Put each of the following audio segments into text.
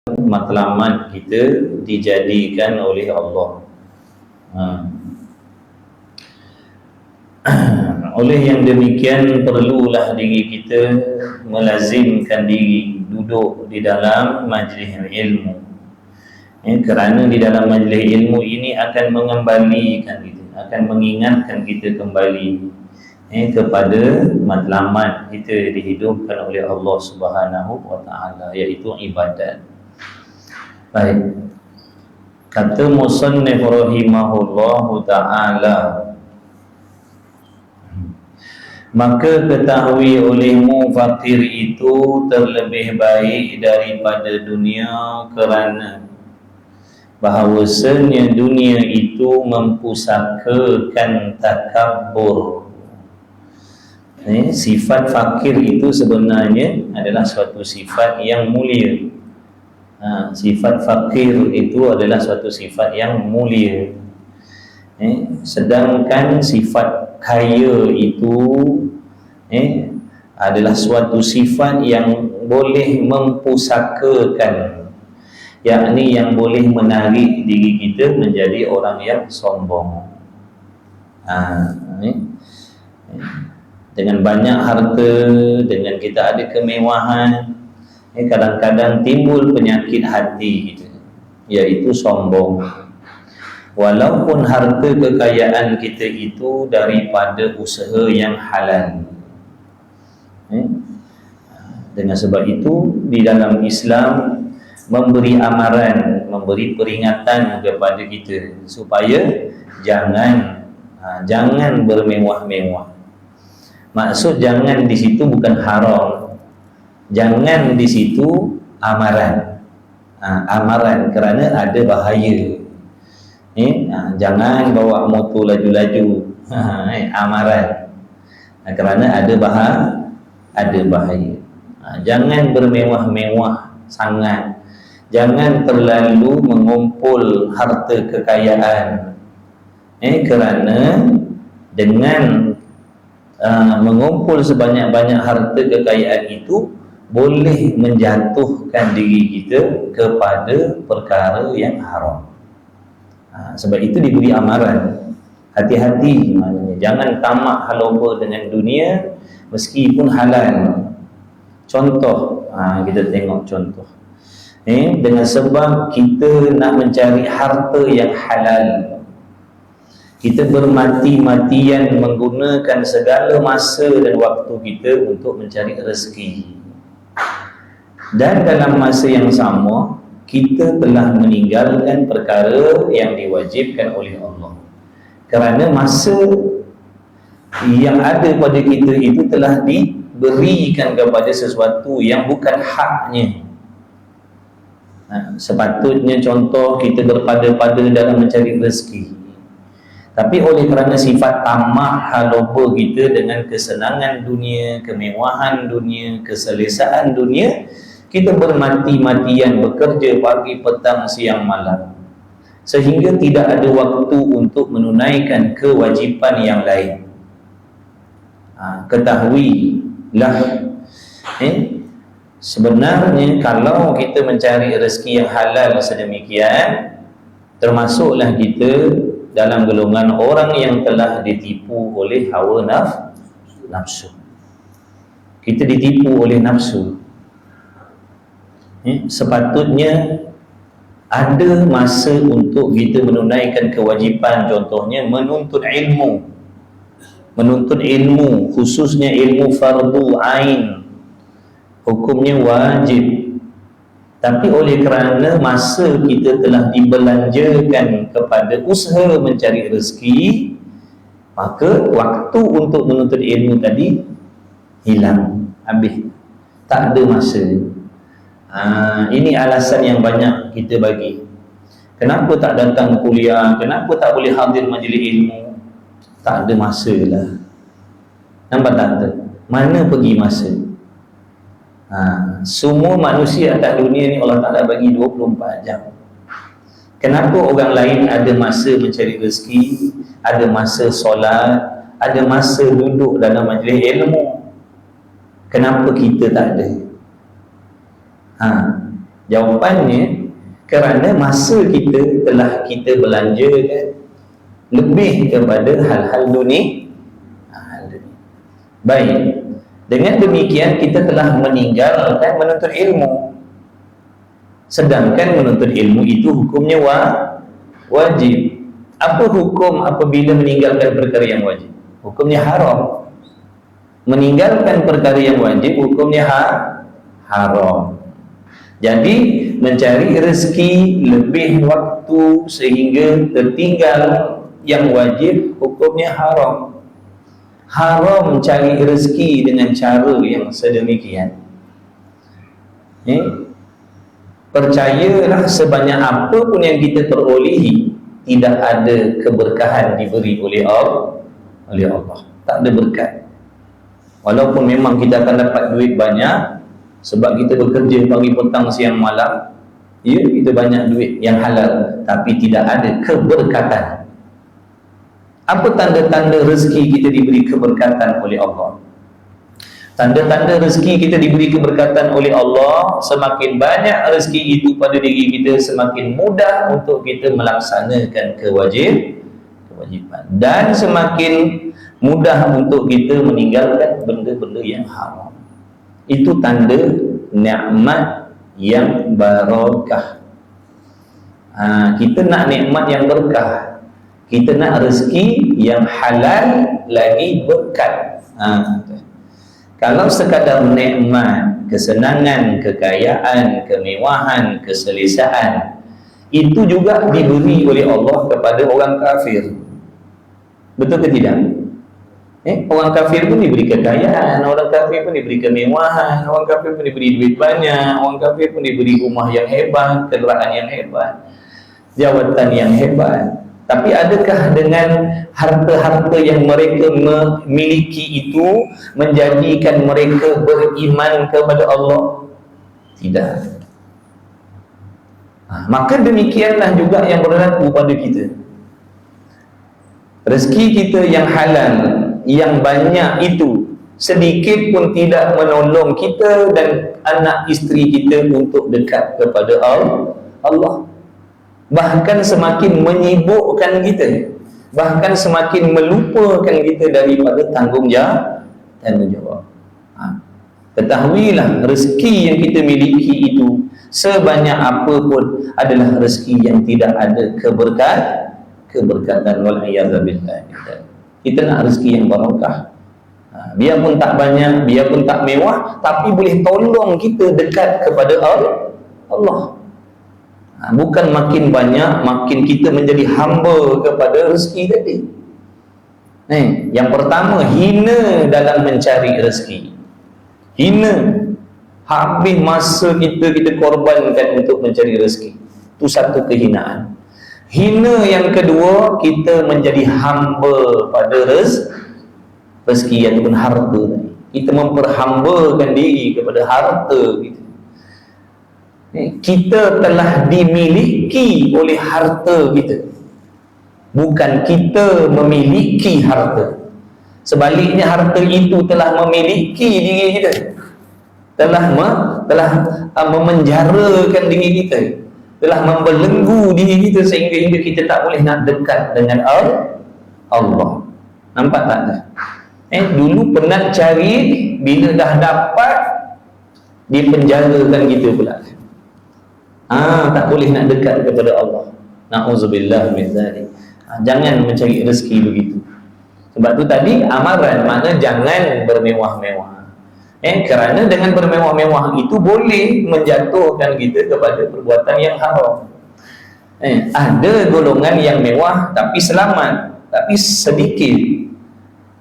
matlamat kita dijadikan oleh Allah. Oleh yang demikian, perlulah diri kita melazimkan diri duduk di dalam majlis ilmu, kerana di dalam majlis ilmu ini akan mengembalikan kita, akan mengingatkan kita kembali kepada matlamat kita dihidupkan oleh Allah Subhanahu wa taala, iaitu ibadat. Baik. Kata musannif rahimahullahu taala, maka ketahui olehmu fakir itu terlebih baik daripada dunia, kerana bahawasanya dunia itu mempusakakan takabbur. Sifat fakir itu sebenarnya adalah suatu sifat yang mulia. Sifat fakir itu adalah suatu sifat yang mulia. Sedangkan sifat kaya itu adalah suatu sifat yang boleh mempusakakan, yakni yang boleh menarik diri kita menjadi orang yang sombong. Dengan banyak harta, dengan kita ada kemewahan, kadang-kadang timbul penyakit hati kita, iaitu sombong. Walaupun harta kekayaan kita itu daripada usaha yang halal. Dengan sebab itu, di dalam Islam memberi amaran, memberi peringatan kepada kita supaya jangan bermewah-mewah. Maksud jangan di situ bukan haram, jangan di situ amaran. Amaran kerana ada bahaya. Jangan bawa motor laju-laju, amaran, kerana ada bahaya. Jangan bermewah-mewah sangat, jangan terlalu mengumpul harta kekayaan, kerana dengan mengumpul sebanyak-banyak harta kekayaan itu boleh menjatuhkan diri kita kepada perkara yang haram. Sebab itu diberi amaran, hati-hati, maknanya jangan tamak haloba dengan dunia meskipun halal. Contoh, kita tengok contoh, dengan sebab kita nak mencari harta yang halal, kita bermati-matian menggunakan segala masa dan waktu kita untuk mencari rezeki, dan dalam masa yang sama kita telah meninggalkan perkara yang diwajibkan oleh Allah, kerana masa yang ada pada kita itu telah diberikan kepada sesuatu yang bukan haknya. Sepatutnya contoh kita berpada-pada dalam mencari rezeki, tapi oleh kerana sifat tamak haloba kita dengan kesenangan dunia, kemewahan dunia, keselesaan dunia, kita bermati-matian bekerja pagi, petang, siang, malam, sehingga tidak ada waktu untuk menunaikan kewajipan yang lain. Ketahuilah, sebenarnya kalau kita mencari rezeki yang halal sedemikian, termasuklah kita dalam golongan orang yang telah ditipu oleh hawa nafsu. Kita ditipu oleh nafsu. Sepatutnya ada masa untuk kita menunaikan kewajipan, contohnya menuntut ilmu. Menuntut ilmu, khususnya ilmu fardu ain, hukumnya wajib. Tapi oleh kerana masa kita telah dibelanjakan kepada usaha mencari rezeki, maka waktu untuk menuntut ilmu tadi hilang, habis, tak ada masa. Ini alasan yang banyak kita bagi. Kenapa tak datang kuliah? Kenapa tak boleh hadir majlis ilmu? Tak ada masa lah. Nampak tak? Mana pergi masa? Semua manusia atas dunia ni Allah Ta'ala bagi 24 jam. Kenapa orang lain ada masa mencari rezeki, ada masa solat, ada masa duduk dalam majlis ilmu? Kenapa kita tak ada? Jawapannya, kerana masa kita telah kita belanjakan lebih kepada hal-hal dunia. Baik, dengan demikian kita telah meninggalkan menuntut ilmu. Sedangkan menuntut ilmu itu hukumnya wajib. Apa hukum apabila meninggalkan perkara yang wajib? Hukumnya haram. Meninggalkan perkara yang wajib hukumnya haram. Jadi mencari rezeki lebih waktu sehingga tertinggal yang wajib hukumnya haram. Haram cari rezeki dengan cara yang sedemikian. Percayalah, sebanyak apa pun yang kita perolehi, tidak ada keberkahan diberi oleh Allah. Tak ada berkat. Walaupun memang kita akan dapat duit banyak sebab kita bekerja pagi, petang, siang, malam, ya, kita banyak duit yang halal, tapi tidak ada keberkatan. Apa tanda-tanda rezeki kita diberi keberkatan oleh Allah? Tanda-tanda rezeki kita diberi keberkatan oleh Allah, semakin banyak rezeki itu pada diri kita, semakin mudah untuk kita melaksanakan kewajiban, dan semakin mudah untuk kita meninggalkan benda-benda yang haram. Itu tanda nikmat yang barakah. Kita nak nikmat yang berkah, kita nak rezeki yang halal lagi berkat. Kalau sekadar nikmat, kesenangan, kekayaan, kemewahan, keselesaan, itu juga diberi oleh Allah kepada orang kafir. Betul ke tidak? Orang kafir pun diberi kekayaan, orang kafir pun diberi kemewahan, orang kafir pun diberi duit banyak, orang kafir pun diberi rumah yang hebat, kenderaan yang hebat, jawatan yang hebat. Tapi adakah dengan harta-harta yang mereka memiliki itu menjadikan mereka beriman kepada Allah? Tidak. Maka demikianlah juga yang berlaku pada kita. Rezeki kita yang halal, yang banyak itu, sedikit pun tidak menolong kita dan anak isteri kita untuk dekat kepada Allah. Bahkan semakin menyibukkan kita, bahkan semakin melupakan kita daripada tanggungjawab. Ketahuilah, rezeki yang kita miliki itu sebanyak apa pun adalah rezeki yang tidak ada keberkatan. Wal'iyadzabillah. Kita nak rezeki yang barakah. Biarpun tak banyak, biarpun tak mewah, tapi boleh tolong kita dekat kepada Allah. Bukan makin banyak, makin kita menjadi hamba kepada rezeki tadi. Yang pertama, hina dalam mencari rezeki. Hina. Habis masa kita korbankan untuk mencari rezeki. Itu satu kehinaan. Hina yang kedua, kita menjadi hamba pada rezeki ataupun harta. Kita memperhambakan diri kepada harta kita. Kita telah dimiliki oleh harta kita, bukan kita memiliki harta. Sebaliknya, harta itu telah memiliki diri kita, telah memenjarakan diri kita, telah membelenggu diri kita sehingga kita tak boleh nak dekat dengan Allah. Nampak tak? Dulu penat cari, bila dah dapat dipenjarakan kita pula. Tak boleh nak dekat kepada Allah. Na'udzubillah min dzalik. Jangan mencari rezeki begitu. Sebab tu tadi amaran, makna jangan bermewah-mewah. Kerana dengan bermewah-mewah itu boleh menjatuhkan kita kepada perbuatan yang haram. Ada golongan yang mewah tapi selamat, tapi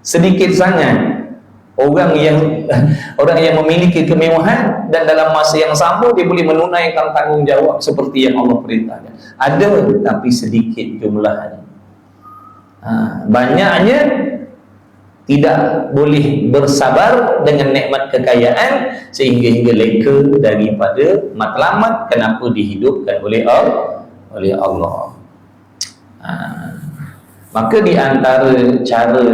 sedikit sangat. Orang yang memiliki kemewahan dan dalam masa yang sama dia boleh menunaikan tanggungjawab seperti yang Allah perintahkan. Ada, tapi sedikit jumlahnya. Banyaknya tidak boleh bersabar dengan nikmat kekayaan sehingga leka daripada matlamat kenapa dihidupkan oleh Allah. Maka di antara cara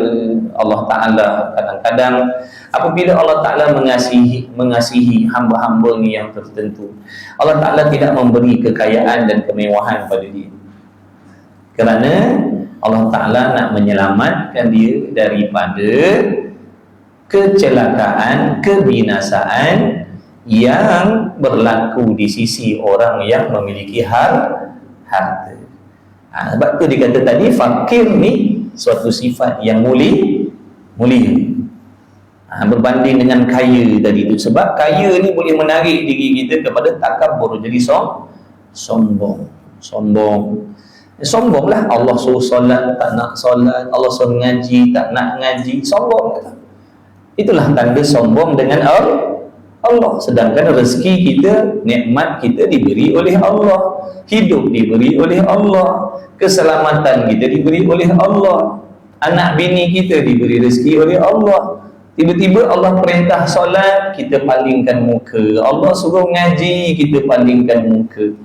Allah Ta'ala kadang-kadang apabila Allah Ta'ala mengasihi hamba-hambanya yang tertentu, Allah Ta'ala tidak memberi kekayaan dan kemewahan pada dia, kerana Allah Ta'ala nak menyelamatkan dia daripada kecelakaan, kebinasaan yang berlaku di sisi orang yang memiliki harta. Sebab tu dikata tadi fakir ni suatu sifat yang mulia. Berbanding dengan kaya tadi tu. Sebab kaya ni boleh menarik diri kita kepada takabur, jadi sombong. Sombonglah. Allah suruh solat, tak nak solat. Allah suruh ngaji, tak nak ngaji. Sombong. Itulah tanda sombong dengan Allah. Sedangkan rezeki kita, nikmat kita diberi oleh Allah, hidup diberi oleh Allah, keselamatan kita diberi oleh Allah, anak bini kita diberi rezeki oleh Allah. Tiba-tiba Allah perintah solat, kita palingkan muka. Allah suruh ngaji, kita palingkan muka.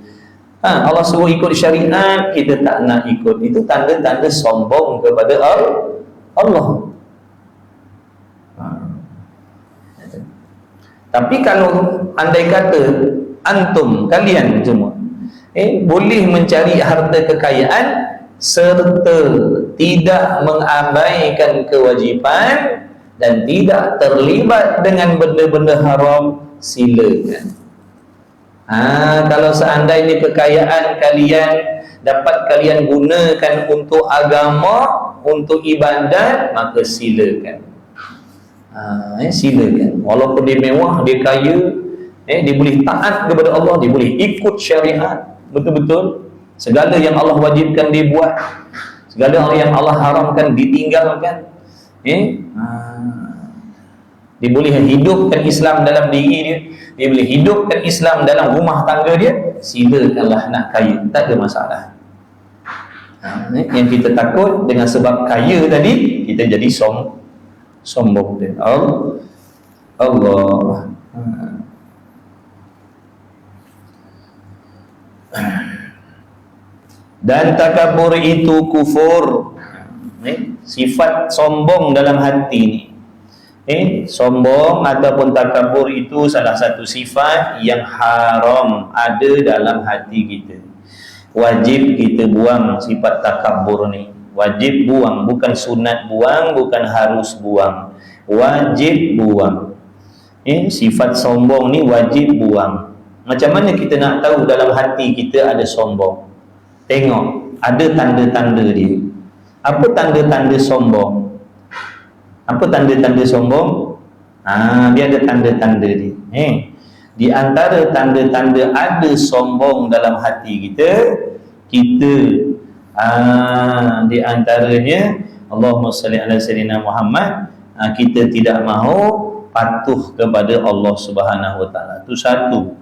Allah suruh ikut syariat, kita tak nak ikut. Itu tanda-tanda sombong kepada Allah. Tapi kalau andai kata antum, kalian semua boleh mencari harta kekayaan serta tidak mengabaikan kewajipan dan tidak terlibat dengan benda-benda haram, silakan. Kalau seandainya kekayaan kalian dapat kalian gunakan untuk agama, untuk ibadat, maka silakan. Silakan. Walaupun dia mewah, dia kaya, dia boleh taat kepada Allah, dia boleh ikut syariat betul-betul. Segala yang Allah wajibkan dia buat, segala yang Allah haramkan ditinggalkan. Dia boleh hidupkan Islam dalam diri dia, dia boleh hidupkan Islam dalam rumah tangga dia. Silakanlah nak kaya, tak ada masalah. Yang kita takut dengan sebab kaya tadi, kita jadi sombong dia. Allah. Dan takabur itu kufur. Sifat sombong dalam hati ni, sombong ataupun takabur itu salah satu sifat yang haram ada dalam hati kita. Wajib kita buang sifat takabur ni. Wajib buang, bukan sunat buang, bukan harus buang, wajib buang. Sifat sombong ni wajib buang. Macam mana kita nak tahu dalam hati kita ada sombong? Tengok, ada tanda-tanda dia. Apa tanda-tanda sombong? Apa tanda-tanda sombong? Dia ada tanda-tanda dia. Di antara tanda-tanda ada sombong dalam hati kita, di antaranya Allahumma salli ala sayyidina Muhammad, kita tidak mahu patuh kepada Allah Subhanahu wa taala. Itu satu.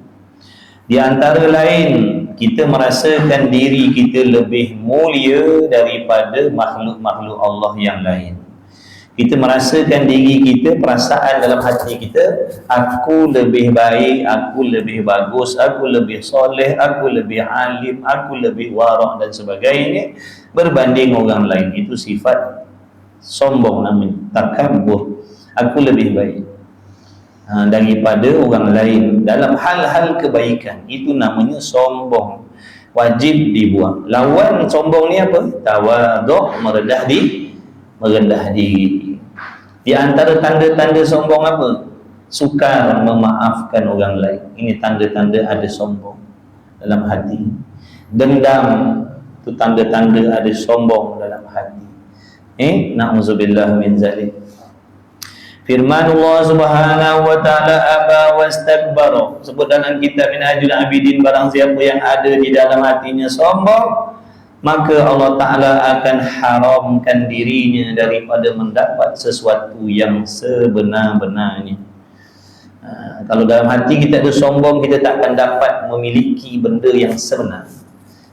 Di antara lain, kita merasakan diri kita lebih mulia daripada makhluk-makhluk Allah yang lain. Kita merasakan diri kita, perasaan dalam hati kita, aku lebih baik, aku lebih bagus, aku lebih soleh, aku lebih alim, aku lebih warak dan sebagainya berbanding orang lain. Itu sifat sombong namanya, takabur. Aku lebih baik daripada orang lain dalam hal-hal kebaikan. Itu namanya sombong. Wajib dibuang. Lawan sombong ni apa? Tawaduk, merendah diri. Di antara tanda-tanda sombong apa? Sukar memaafkan orang lain. Ini tanda-tanda ada sombong dalam hati. Dendam, itu tanda-tanda ada sombong dalam hati. Na'udzubillah min zalik. Firman Allah Subhanahu wa taala, aba wastakbara. Sebut dalam kitab Minhajul Abidin, barang siapa yang ada di dalam hatinya sombong, maka Allah Ta'ala akan haramkan dirinya daripada mendapat sesuatu yang sebenar-benarnya. Kalau dalam hati kita ada sombong, kita tak akan dapat memiliki benda yang sebenar.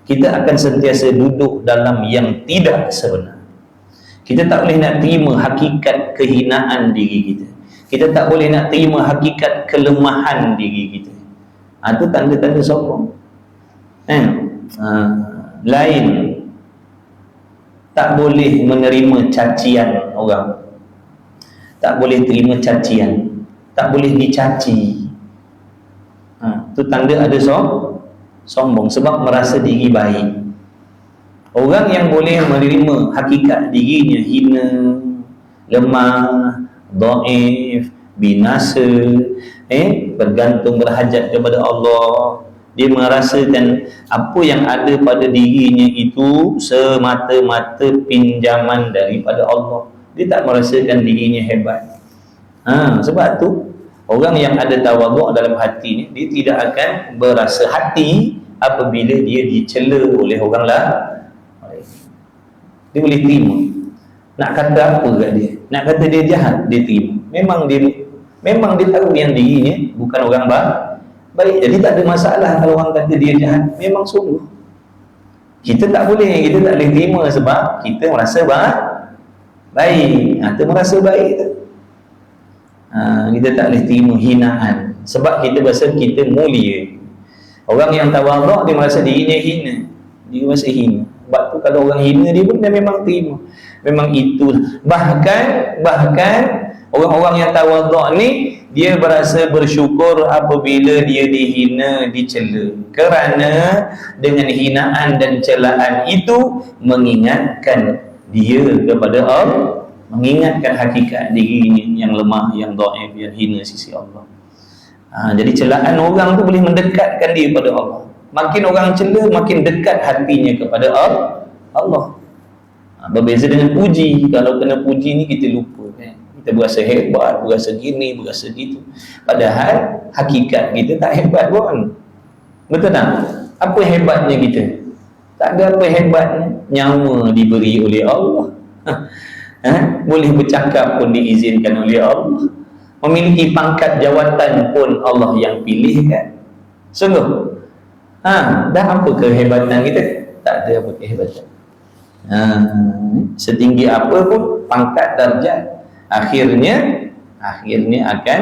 Kita akan sentiasa duduk dalam yang tidak sebenar. Kita tak boleh nak terima hakikat kehinaan diri kita. Kita tak boleh nak terima hakikat kelemahan diri kita. Itu tanda-tanda sombong. Lain, tak boleh menerima cacian orang. tak boleh terima cacian, tak boleh dicaci. Tu tanda ada sombong, sebab merasa diri baik. Orang yang boleh menerima hakikat dirinya hina, lemah, dhaif, binasa, bergantung berhajat kepada Allah, dia merasakan apa yang ada pada dirinya itu semata-mata pinjaman daripada Allah. Dia tak merasakan dirinya hebat. Sebab tu orang yang ada tawaduk dalam hatinya, dia tidak akan berasa hati apabila dia dicela oleh orang lain. Dia boleh terima. Nak kata apa kat dia, nak kata dia jahat, dia terima. Memang dia tahu yang dirinya bukan orang baik. Jadi tak ada masalah kalau orang kata dia jahat. Memang sungguh kita tak boleh terima, sebab kita merasa baik. Kita merasa baik tu. Kita tak boleh terima hinaan, sebab kita rasa kita mulia. Orang yang tawaduk, dia merasa dirinya hina, dia merasa hina. Sebab tu kalau orang hina dia pun dia memang terima. Memang itu. Bahkan orang-orang yang tawaduk ni, dia berasa bersyukur apabila dia dihina, dicela, kerana dengan hinaan dan celaan itu mengingatkan dia kepada Allah, mengingatkan hakikat dirinya yang lemah, yang dhaif, yang hina sisi Allah. Jadi celaan orang tu boleh mendekatkan dia kepada Allah. Makin orang cela, makin dekat hatinya kepada Allah. Berbeza dengan puji. Kalau kena puji ni kita lupa, kan? Kita berasa hebat, berasa gini, berasa gitu. Padahal hakikat kita tak hebat pun. Betul tak? Apa hebatnya kita? Tak ada apa hebatnya. Nyawa diberi oleh Allah. Boleh bercakap pun diizinkan oleh Allah. Memiliki pangkat jawatan pun Allah yang pilihkan. Sungguh. Dah apa kehebatan kita? Tak ada apa kehebatan. Setinggi apa pun pangkat darjat, akhirnya akan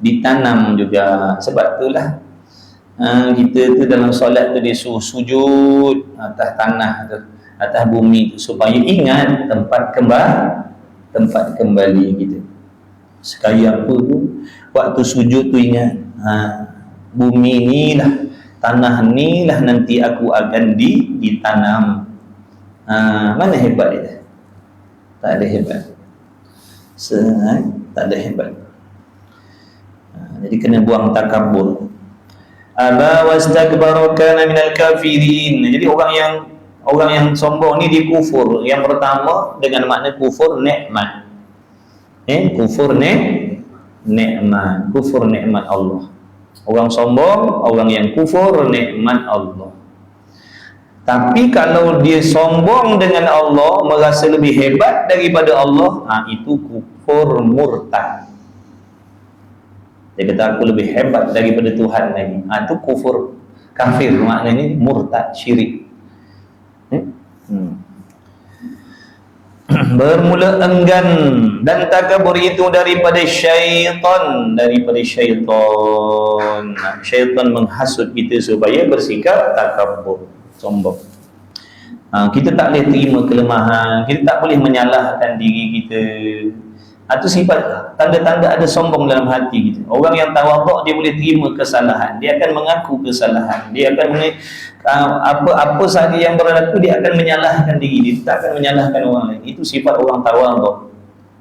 ditanam juga. Sebab itulah kita tu dalam solat tu disuruh sujud atas tanah tu, atas bumi tu, supaya ingat tempat kembali kita. Sekali apa pun waktu sujud tu ingat, bumi ni lah, tanah ni lah nanti aku akan ditanam. Mana hebat dia? Tak ada hebat. Tak ada hebat. Jadi kena buang takabur. Aba wastakbara kana minal kafirin. Jadi orang yang sombong ni dia kufur. Yang pertama dengan makna kufur nikmat. Kufur nikmat. Kufur nikmat Allah. Orang sombong, orang yang kufur nikmat Allah. Tapi kalau dia sombong dengan Allah, merasa lebih hebat daripada Allah, itu kufur murtad. Dia kata aku lebih hebat daripada Tuhan lagi. Itu kufur kafir, maknanya murtad, syirik. Bermula enggan dan takabur itu daripada syaitan. Syaitan menghasut kita supaya bersikap takabur, sombong. Kita tak boleh terima kelemahan, kita tak boleh menyalahkan diri kita. Itu sifat tanda-tanda ada sombong dalam hati kita. Orang yang tawaduk, dia boleh terima kesalahan, dia akan mengaku kesalahan, dia akan apa sahaja yang berlaku, dia akan menyalahkan diri, dia tak akan menyalahkan orang lain. Itu sifat orang tawaduk.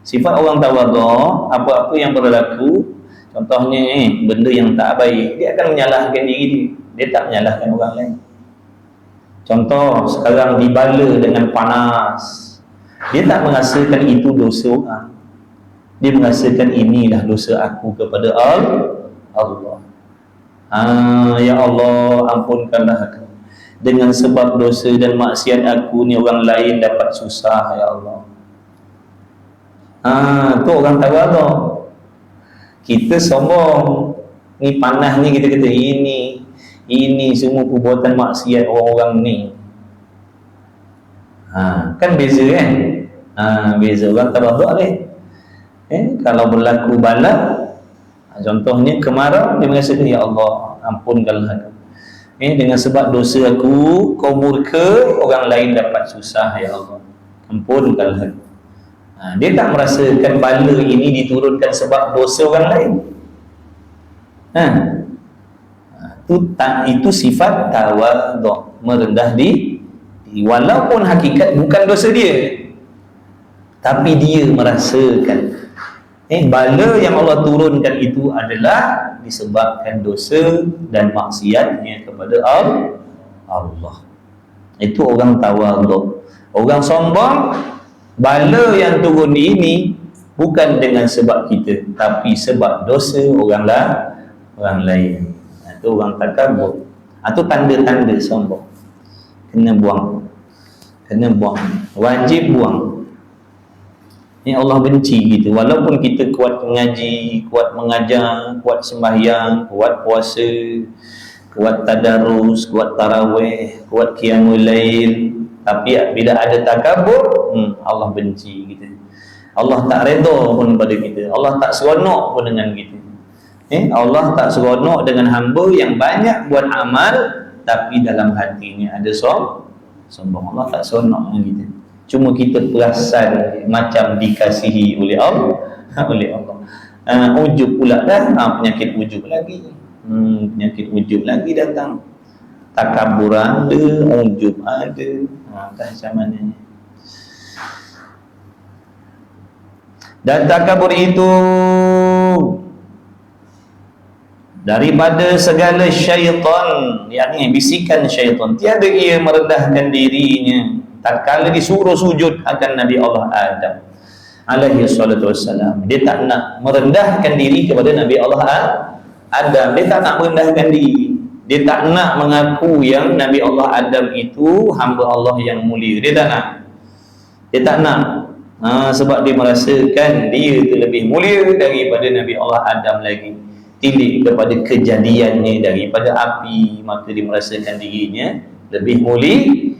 Sifat orang tawaduk, apa-apa yang berlaku, contohnya benda yang tak baik, dia akan menyalahkan diri dia tak menyalahkan orang lain. Contoh sekarang dibala dengan panas, dia tak merasakan itu dosa orang, dia merasakan inilah dosa aku kepada Allah. Ya Allah, ampunkanlah aku. Dengan sebab dosa dan maksiat aku ni, orang lain dapat susah, ya Allah. Tu orang tawaduk. Kita sombong, ni panas ni, kita kata ini semua perbuatan maksiat orang-orang ni. Kan beza kan? Beza. Orang tawaduk ni, kalau berlaku bala, contohnya kemarau, dia merasakan ya Allah, ampunkanlah aku. Dengan sebab dosa aku, kau murka, orang lain dapat susah, ya Allah, ampunkanlah aku. Dia tak merasakan bala ini diturunkan sebab dosa orang lain. Itu sifat tawadhu, merendah diri. Walaupun hakikat bukan dosa dia, tapi dia merasakan bala yang Allah turunkan itu adalah disebabkan dosa dan maksiatnya kepada Allah. Itu orang tawadhu. Orang sombong, bala yang turun ini bukan dengan sebab kita, tapi sebab dosa orang lain. Itu orang takabur. Itu tanda-tanda sombong. Kena buang. Wajib buang. Ini Allah benci gitu. Walaupun kita kuat mengaji, kuat mengajar, kuat sembahyang, kuat puasa, kuat tadarus, kuat tarawih, kuat qiyamul lail, tapi bila ada takabur, Allah benci kita. Allah tak redha pun pada kita. Allah tak seronok pun dengan kita. Allah tak seronok dengan hamba yang banyak buat amal tapi dalam hatinya ada sombong. Allah tak seronok dengan kita. Cuma kita perasan macam dikasihi oleh Allah. Ujub pula dah, penyakit ujub lagi. Penyakit ujub lagi datang. Takabur ada, ujub ada. Tak macam mana. Dan takabur itu daripada segala syaitan, yakni bisikan syaitan. Tiada ia merendahkan dirinya tatkala disuruh sujud akan Nabi Allah Adam alaihi salatu wassalam. Dia tak nak merendahkan diri kepada Nabi Allah Adam. Dia tak nak merendahkan diri. Dia tak nak mengaku yang Nabi Allah Adam itu hamba Allah yang mulia. Dia tak nak. Sebab dia merasakan dia itu lebih mulia daripada Nabi Allah Adam lagi. Tilik kepada kejadiannya daripada api, maka dia merasakan dirinya lebih mulia.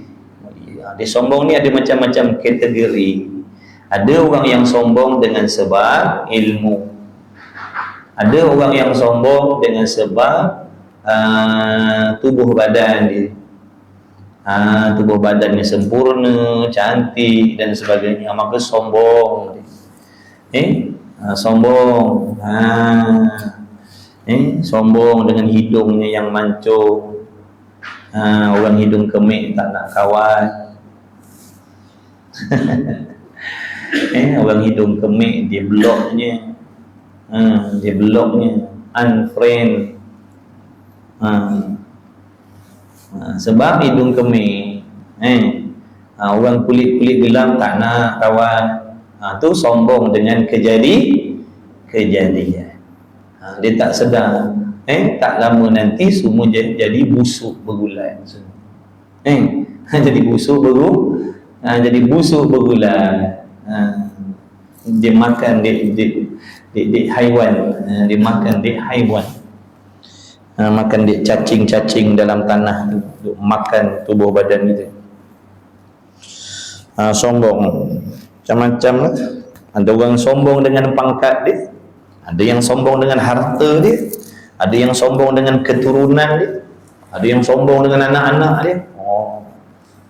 Dia sombong ni ada macam-macam kategori. Ada orang yang sombong dengan sebab ilmu. Ada orang yang sombong dengan sebab tubuh badan dia. Tubuh badannya sempurna, cantik dan sebagainya, maka sombong. Sombong. Sombong dengan hidungnya yang mancung. Orang hidung kemik tak nak kawan. Orang hidung kemik dia bloknya, unfriend. Sebab hidung kemik. Orang kulit gelam tak nak kawan. Tu sombong dengan kejadian. Dia tak sedar. Tak lama nanti semua jadi busuk berulat. Jadi busuk berulat. Dia makan di haiwan. Dia makan di haiwan. Makan di cacing-cacing dalam tanah tu, makan tubuh badan kita. Sombong macam-macam lah. Ada orang sombong dengan pangkat dia, ada yang sombong dengan harta dia, ada yang sombong dengan keturunan dia, ada yang sombong dengan anak-anak dia.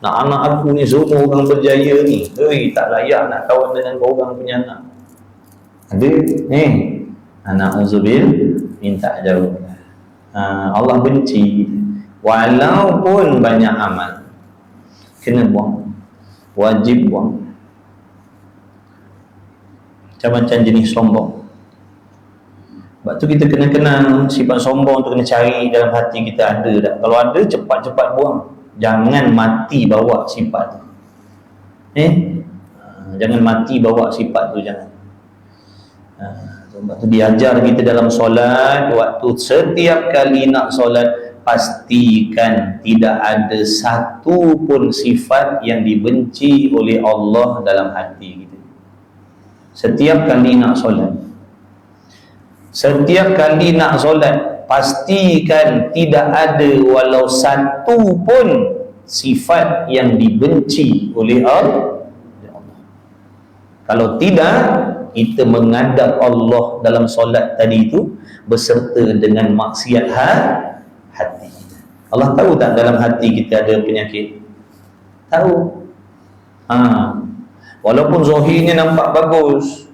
Anak aku ni semua orang berjaya ni, tak layak nak kawan dengan orang punya anak. Ada anak uzubil minta jauh. Allah benci. Walaupun banyak amal, kena buang, wajib buang. Macam-macam jenis sombong. Sebab tu kita kena kenal sifat sombong tu, kena cari dalam hati kita ada tak. Kalau ada, cepat-cepat buang. Jangan mati bawa sifat tu. Jangan mati bawa sifat tu, jangan. Sebab tu diajar kita dalam solat, waktu setiap kali nak solat, pastikan tidak ada satu pun sifat yang dibenci oleh Allah dalam hati kita. Setiap kali nak solat, pastikan tidak ada walau satu pun sifat yang dibenci oleh Allah. Kalau tidak, kita menghadap Allah dalam solat tadi itu beserta dengan maksiat hati. Allah tahu tak dalam hati kita ada penyakit? Tahu. Walaupun zahirnya nampak bagus,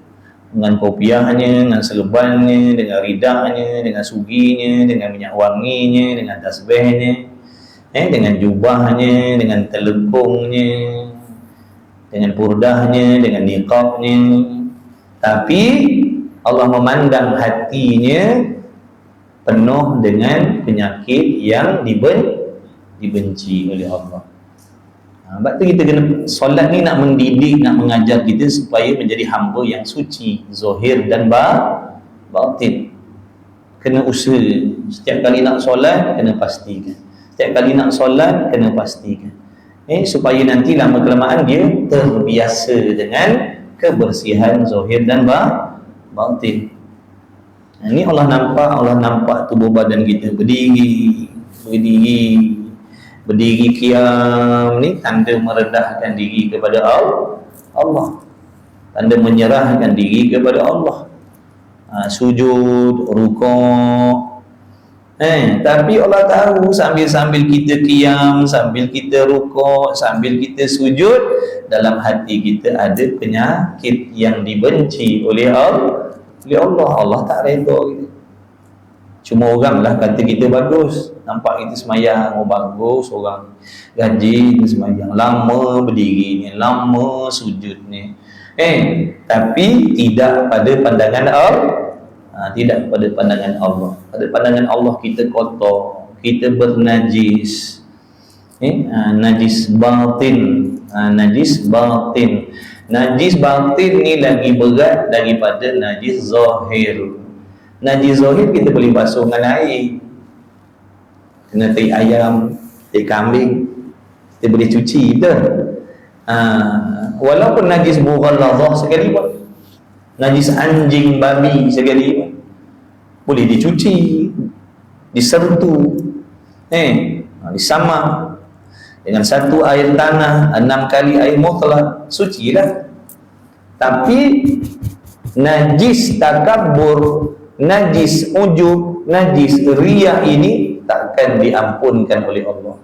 dengan kopiahnya, dengan serbannya, dengan ridahnya, dengan suginya, dengan minyak wanginya, dengan tasbihnya, dengan jubahnya, dengan telekungnya, dengan purdahnya, dengan niqabnya. Tapi Allah memandang hatinya penuh dengan penyakit yang dibenci oleh Allah. Sebab tu kita kena, solat ni nak mendidik, nak mengajar kita supaya menjadi hamba yang suci, zahir dan batin. Kena usaha. Setiap kali nak solat, kena pastikan. Setiap kali nak solat, kena pastikan. Supaya nanti lama kelamaan dia terbiasa dengan kebersihan zahir dan batin. Ini Allah nampak tubuh badan kita berdiri qiyam ni tanda merendahkan diri kepada Allah, tanda menyerahkan diri kepada Allah. Sujud, rukuk. Tapi Allah tahu sambil kita qiyam, sambil kita rukuk, sambil kita sujud, dalam hati kita ada penyakit yang dibenci oleh Allah. Allah tak redha kita. Cuma orang lah kata kita bagus, nampak kita semayang, bagus, orang gaji kita semayang, lama berdiri ni, lama sujud ni. Tapi tidak pada pandangan Allah. Tidak pada pandangan Allah. Pada pandangan Allah kita kotor, kita bernajis. Najis batin. Najis batin. Najis batin ni lagi berat daripada najis zahir. Najis zahir kita boleh basuh dengan air, kena tai ayam, tai kambing, kita boleh cuci, betul? Walaupun najis mughalladhah sekalipun, najis anjing, babi sekalipun, boleh dicuci, disertu, disamak dengan satu air tanah, 6 kali air mutlak, sucilah. Tapi najis takabbur, najis ujub, najis riya ini takkan diampunkan oleh Allah.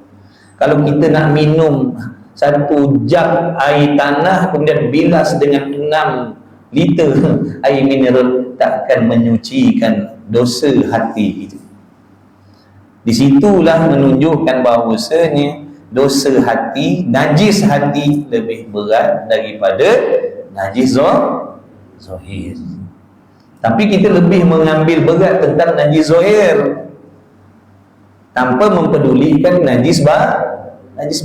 Kalau kita nak minum 1 jug air tanah kemudian bilas dengan 6 liter air mineral, takkan menyucikan dosa hati itu. Di situlah menunjukkan bahawasanya dosa hati, najis hati lebih berat daripada najis zahir. Tapi kita lebih mengambil berat tentang najis zahir tanpa mempedulikan najis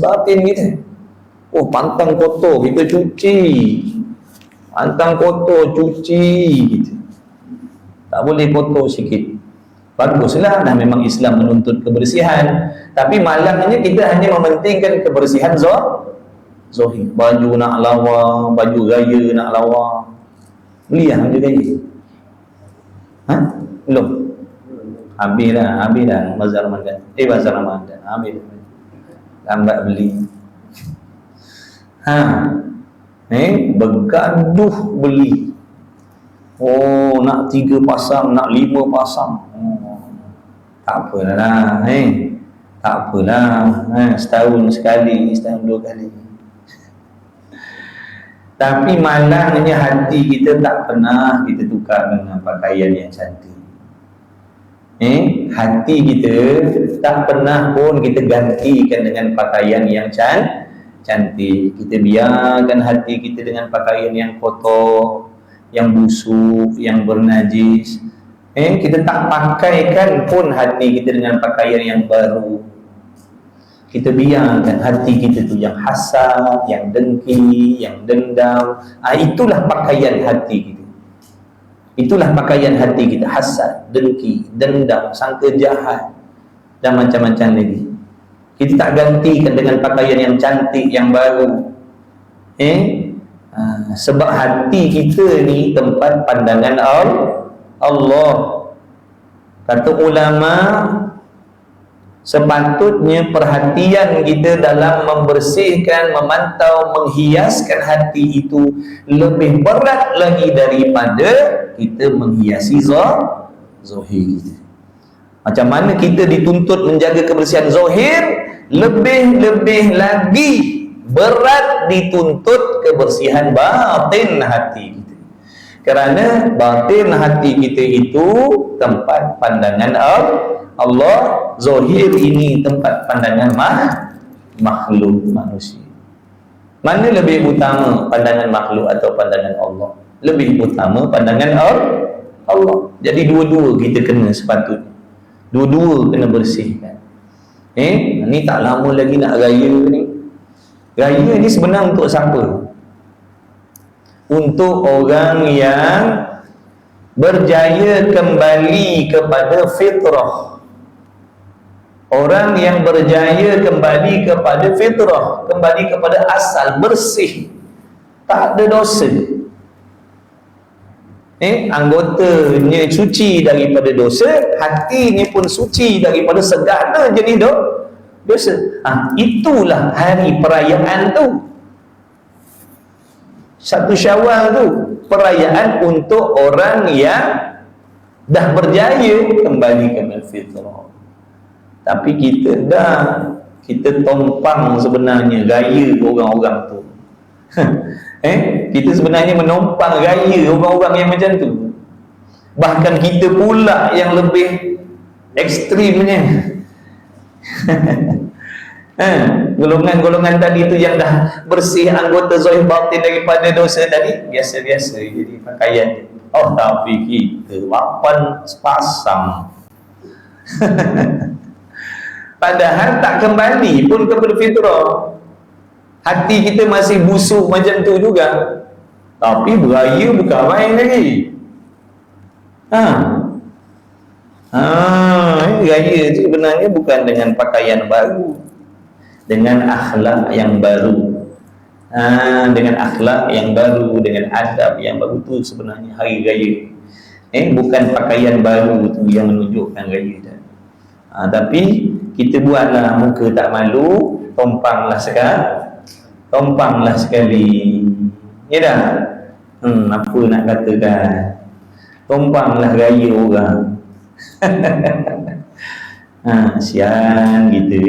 batin kita. Pantang kotor kita cuci, pantang kotor cuci kita, tak boleh kotor sikit. Baguslah, dah memang Islam menuntut kebersihan, tapi malangnya kita hanya mementingkan kebersihan zahir. Baju nak lawa, baju gaya nak lawa, beli lah baju gaya. Belum? Habis dah bazar Ramadan. Bazar Ramadan habis. Lambat beli. Bergaduh beli. Nak 3 pasang, nak 5 pasang. Tak apalah, tak apalah. Setahun sekali, setahun 2 kali. Tapi malangnya hati kita tak pernah kita tukar dengan pakaian yang cantik. Hati kita tak pernah pun kita gantikan dengan pakaian yang cantik. Kita biarkan hati kita dengan pakaian yang kotor, yang busuk, yang bernajis. Kita tak pakaikan pun hati kita dengan pakaian yang baru. Kita biarkan hati kita tu yang hasad, yang dengki, yang dendam. Itulah pakaian hati kita. Itulah pakaian hati kita, hasad, dengki, dendam, sangka jahat dan macam-macam lagi. Kita tak gantikan dengan pakaian yang cantik, yang baru. Sebab hati kita ni tempat pandangan Allah. Kata ulama, sepatutnya perhatian kita dalam membersihkan, memantau, menghiaskan hati itu lebih berat lagi daripada kita menghiasi zahir kita. Macam mana kita dituntut menjaga kebersihan zahir, lebih-lebih lagi berat dituntut kebersihan batin hati kita. Kerana batin hati kita itu tempat pandangan Allah, zahir ini tempat pandangan makhluk manusia. Mana lebih utama, pandangan makhluk atau pandangan Allah? Lebih utama pandangan Allah. Jadi dua-dua kita kena sepatutnya. Dua-dua kena bersihkan. Ni tak lama lagi nak raya ni. Raya ni sebenarnya untuk siapa? Untuk orang yang berjaya kembali kepada fitrah. Orang yang berjaya kembali kepada fitrah, kembali kepada asal, bersih, tak ada dosa. Anggotanya suci daripada dosa, hatinya pun suci daripada segala jenis dosa. Itulah hari perayaan tu. 1 Syawal tu perayaan untuk orang yang dah berjaya kembali kepada fitrah. Tapi kita tompang sebenarnya gaya orang-orang tu. Kita sebenarnya menompang gaya orang-orang yang macam tu. Bahkan kita pula yang lebih ekstrimnya. Golongan-golongan tadi tu yang dah bersih anggota zahir batin daripada dosa tadi, biasa-biasa jadi pakaian. Tapi kita lapan sepasang. Padahal tak kembali pun kepada fitrah. Hati kita masih busuk macam tu juga. Tapi beraya bukan main lagi. Raya tu sebenarnya bukan dengan pakaian baru, dengan akhlak yang baru. Dengan akhlak yang baru, dengan adab yang baru, tu sebenarnya hari raya. Bukan pakaian baru tu yang menunjukkan raya dah. Tapi kita buatlah muka tak malu, tompanglah sekali. Ya dah. Apa nak katakan? Tompanglah raya orang. Sian gitu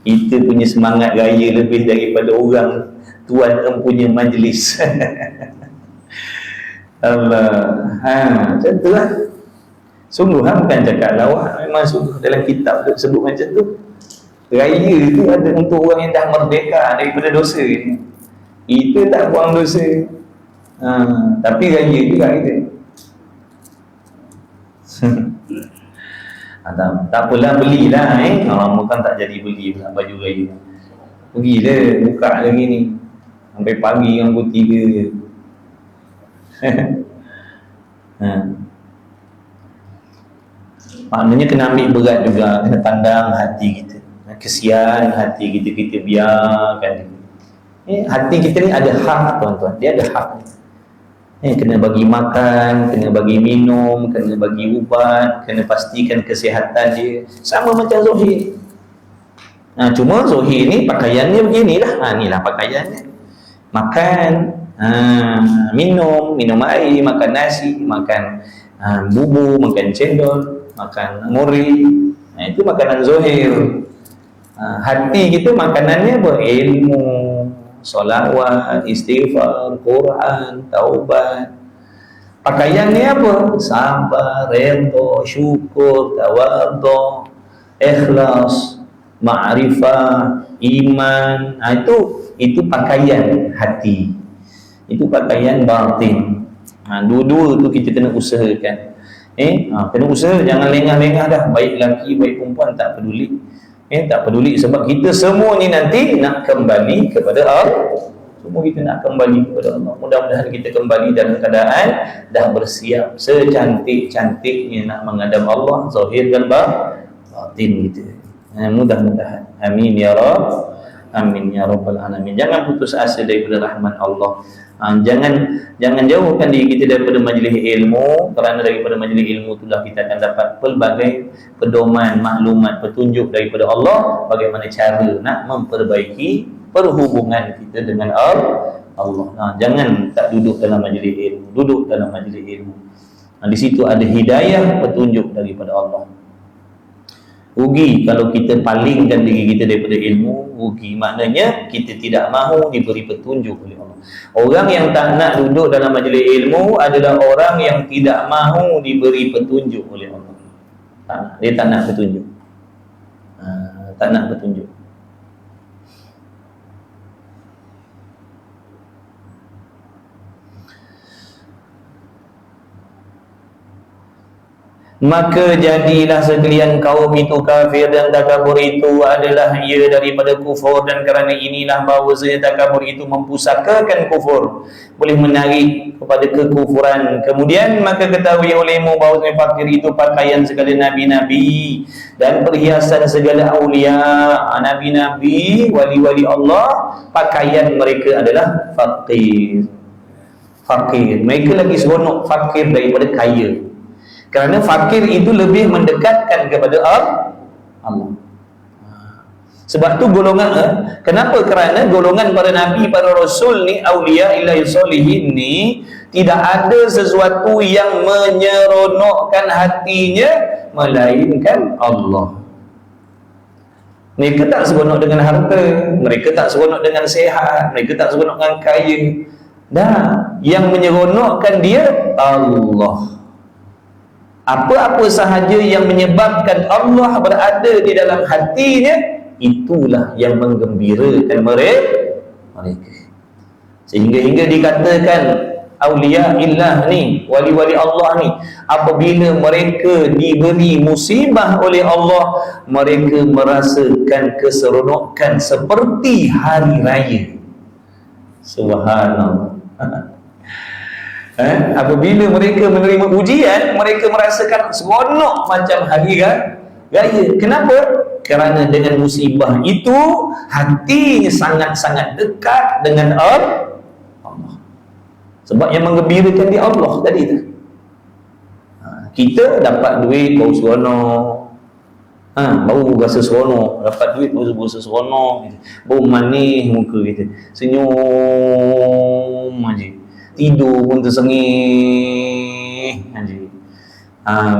Kita punya semangat raya lebih daripada orang tuan empunya majlis. Allah. Macam tu lah. Sungguh bukan cakap lawak, memang sungguh dalam kitab tu sebut macam tu. Raya tu ada untuk orang yang dah merdeka daripada dosa. Kita tak buang dosa. Tapi raya juga kita. Tak apalah, belilah bukan tak jadi beli pula baju raya. Pergilah buka lagi ni sampai pagi yang pukul 3 je. Maknanya kena ambil berat juga, kena pandang hati kita. Kesian hati kita, kita biarkan. Hati kita ni ada hak tuan-tuan, dia ada hak. Kena bagi makan, kena bagi minum, kena bagi ubat, kena pastikan kesihatan dia. Sama macam Zohir. Cuma Zohir ni pakaiannya beginilah. Inilah pakaiannya. Makan, minum air, makan nasi, makan bubur, makan cendol, makan muri. Itu makanan Zohir. Hati kita makanannya berilmu, solawat, istighfar, Quran, taubat. Pakaiannya apa? Sabar, redha, syukur, tawadhu, ikhlas, ma'rifah, iman. Itu pakaian hati. Itu pakaian batin. Dua-dua tu kita kena usahakan. Kena usaha, jangan lengah-lengah dah. Baik lelaki, baik perempuan, tak peduli. Tak peduli, sebab kita semua ni nanti nak kembali kepada Allah. Semua kita nak kembali kepada Allah. Mudah-mudahan kita kembali dalam keadaan dah bersiap secantik-cantiknya nak menghadap Allah, zahir dan batin kita. Mudah-mudahan. Amin ya Rabb. Amin ya Rabbal alamin. Jangan putus asa daripada rahmat Allah. Jangan jauhkan diri kita daripada majlis ilmu, kerana daripada majlis ilmu itulah kita akan dapat pelbagai pedoman, maklumat, petunjuk daripada Allah bagaimana cara nak memperbaiki perhubungan kita dengan Allah. Jangan tak duduk dalam majlis ilmu, duduk dalam majlis ilmu. Di situ ada hidayah, petunjuk daripada Allah. Rugi kalau kita palingkan diri kita daripada ilmu, rugi. Maknanya kita tidak mahu diberi petunjuk oleh Allah. Orang yang tak nak duduk dalam majlis ilmu adalah orang yang tidak mahu diberi petunjuk oleh Allah. Dia tak nak petunjuk. Tak nak petunjuk. Maka jadilah sekalian kaum itu kafir, dan takabur itu adalah ia daripada kufur, dan kerana inilah bahawasanya takabur itu mempusakakan kufur, boleh menarik kepada kekufuran. Kemudian maka ketahui olehmu bahawasanya fakir itu pakaian segala nabi-nabi dan perhiasan segala aulia. Nabi-nabi, wali-wali Allah, pakaian mereka adalah fakir. Fakir, mereka lagi seronok fakir daripada kaya. Kerana fakir itu lebih mendekatkan kepada Allah. Sebab tu golongan, kenapa? Kerana golongan para nabi, para rasul ni, awliya ilahi solihin ni, tidak ada sesuatu yang menyeronokkan hatinya melainkan Allah. Mereka tak seronok dengan harta, mereka tak seronok dengan sehat, mereka tak seronok dengan kaya. Dah, yang menyeronokkan dia Allah. Apa-apa sahaja yang menyebabkan Allah berada di dalam hatinya, itulah yang menggembirakan mereka. Sehingga dikatakan awliya illah ni, wali-wali Allah ni, apabila mereka diberi musibah oleh Allah, mereka merasakan keseronokan seperti hari raya. Subhanallah. Apabila mereka menerima ujian, mereka merasakan seronok macam hari raya. Kenapa? Kerana dengan musibah itu hatinya sangat-sangat dekat dengan Allah. Sebab yang menggembirakan dia Allah tadi tu. Kita dapat duit baru seronok, baru rasa seronok. Dapat duit baru rasa seronok, baru manis muka kita, senyum aja. Tidur pun tersengih aja.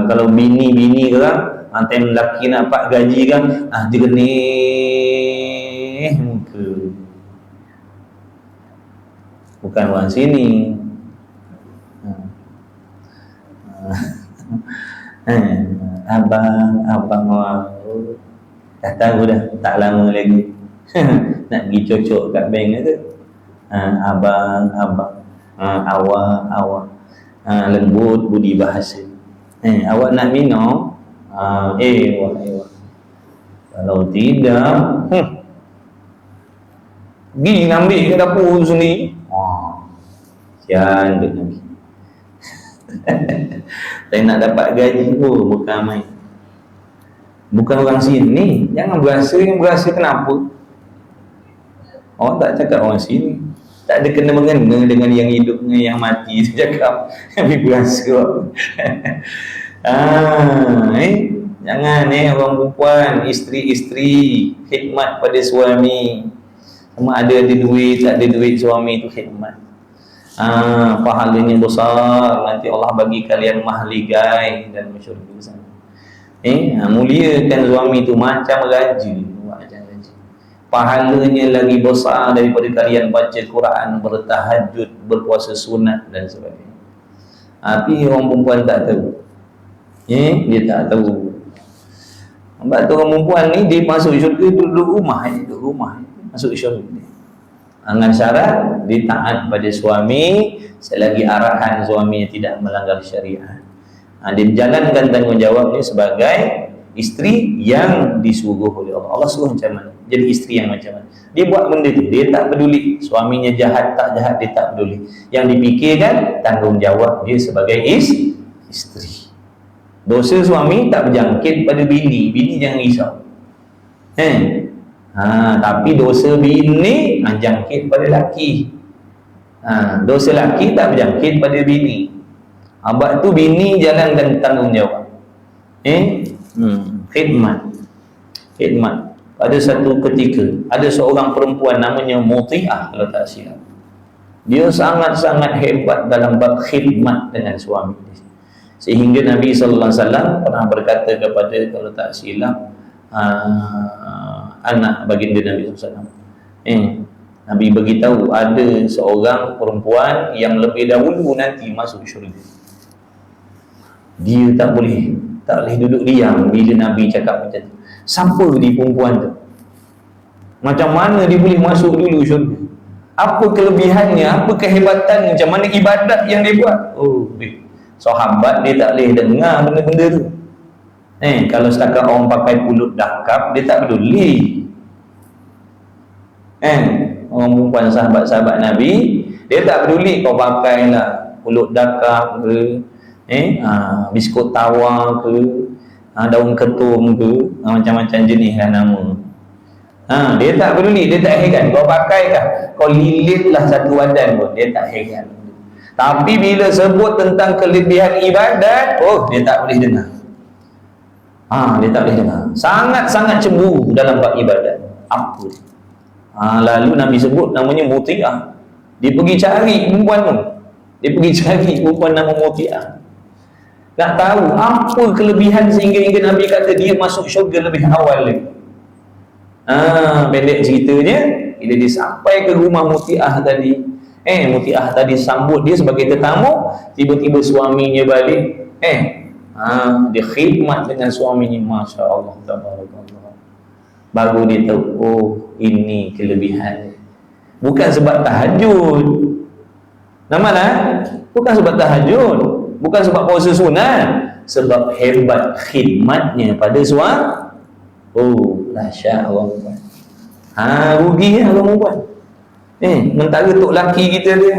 Kalau bini orang, time lelaki nak dapat gaji kan, dia kenih muka. Bukan orang sini. Abang dah tahu dah, tak lama lagi nak pergi cocok kat bank tu. Abang awak lembut budi bahasa. Awak nak minum? Awak. Kalau tidak, pergi ambil ke dapur sendiri. Sian Nabi. Saya nak dapat gaji pun bukan main. Bukan orang sini. Jangan berasa kenapa? Awak tak cakap orang sini. Tak ada kena-mengena dengan yang hidup dengan yang mati. Dia cakap Nabi berasa. Jangan orang perempuan, isteri-isteri khidmat pada suami. Sama ada duit, tak ada duit, suami itu khidmat. Pahalanya besar. Nanti Allah bagi kalian mahligai dan masyarakat sana. Muliakan suami itu macam raja. Pahalanya lagi besar daripada kalian baca Quran, bertahajud, berpuasa sunat dan sebagainya. Tapi orang perempuan tak tahu. Dia tak tahu. Sebab tu orang perempuan ni, dia masuk syurga duduk rumah, masuk syurga. Dengan syarat dia taat pada suami selagi arahan suami tidak melanggar syariat. Dia menjalankan tanggungjawab ni sebagai isteri yang disuruh oleh Allah. Allah suruh macam mana? Jadi isteri yang macam mana? Dia buat benda tu, dia tak peduli suaminya jahat tak jahat, dia tak peduli. Yang dipikirkan tanggungjawab dia sebagai isteri. Dosa suami tak berjangkit pada bini jangan risau. Tapi dosa bini jangkit pada laki. Dosa laki tak berjangkit pada bini. Sebab tu bini jalankan tanggungjawab. Khidmat. Pada satu ketika ada seorang perempuan namanya Muti'ah, kalau tak silap. Dia sangat-sangat hebat dalam bab khidmat dengan suami. Sehingga Nabi sallallahu alaihi wasallam pernah berkata kepada, kalau tak silap, anak baginda Nabi SAW. Nabi beritahu ada seorang perempuan yang lebih dahulu nanti masuk syurga. Dia tak boleh duduk diam bila Nabi cakap macam tu. Siapa dia perempuan tu? Macam mana dia boleh masuk dulu syurga? Apa kelebihannya? Apa kehebatannya? Macam mana ibadat yang dia buat? Sahabat dia tak boleh dengar benda-benda tu. Kalau setakat orang pakai pulut dakap, dia tak peduli. Orang perempuan sahabat-sahabat Nabi, dia tak peduli kau pakailah pulut dakap ke, biskut tawa ke, daun ketum ke, macam-macam jenis lah nama. Dia tak peduli, dia tak heran. Kau pakailah, kau lilitlah satu badan pun, dia tak heran. Tapi bila sebut tentang kelebihan ibadat, dia tak boleh dengar. Dia tak boleh dengar. Sangat-sangat cemburu dalam bab ibadat. Apa? Lalu Nabi sebut namanya Muti'ah. Dia pergi cari perempuan tu. Dia pergi cari perempuan nama Muti'ah. Nak tahu apa kelebihan sehingga Nabi kata dia masuk syurga lebih awal lagi. Pendek ceritanya, bila dia sampai ke rumah Muti'ah tadi, Muti'ah tadi sambut dia sebagai tetamu. Tiba-tiba suaminya balik. Dia khidmat dengan suaminya. Masya Allah, tabarakallah. Baru dia tahu, ini kelebihan. Bukan sebab tahajud. Nama bukan sebab tahajud, bukan sebab puasa sunat, sebab hebat khidmatnya pada suami. Dahsyat orang perempuan. Rugi lah orang perempuan. Mentara tok laki kita dia.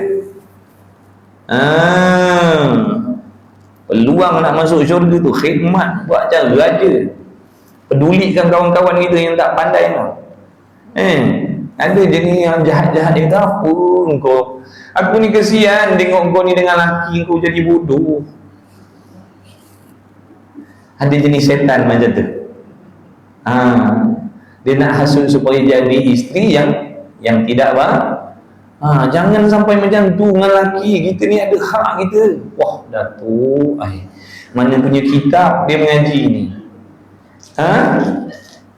Peluang nak masuk syurga tu khidmat, buat cara raja. Pedulikan kawan-kawan kita yang tak pandai tau. Ada jenis yang jahat-jahat dia kata, apa kau? Aku ni kesian tengok kau ni dengan laki kau jadi bodoh. Ada jenis setan macam tu. Dia nak hasut supaya jadi isteri yang tidak jangan sampai macam tu dengan laki kita ni, ada hak kita. Wah, Datuk, mana punya kitab dia mengaji ni?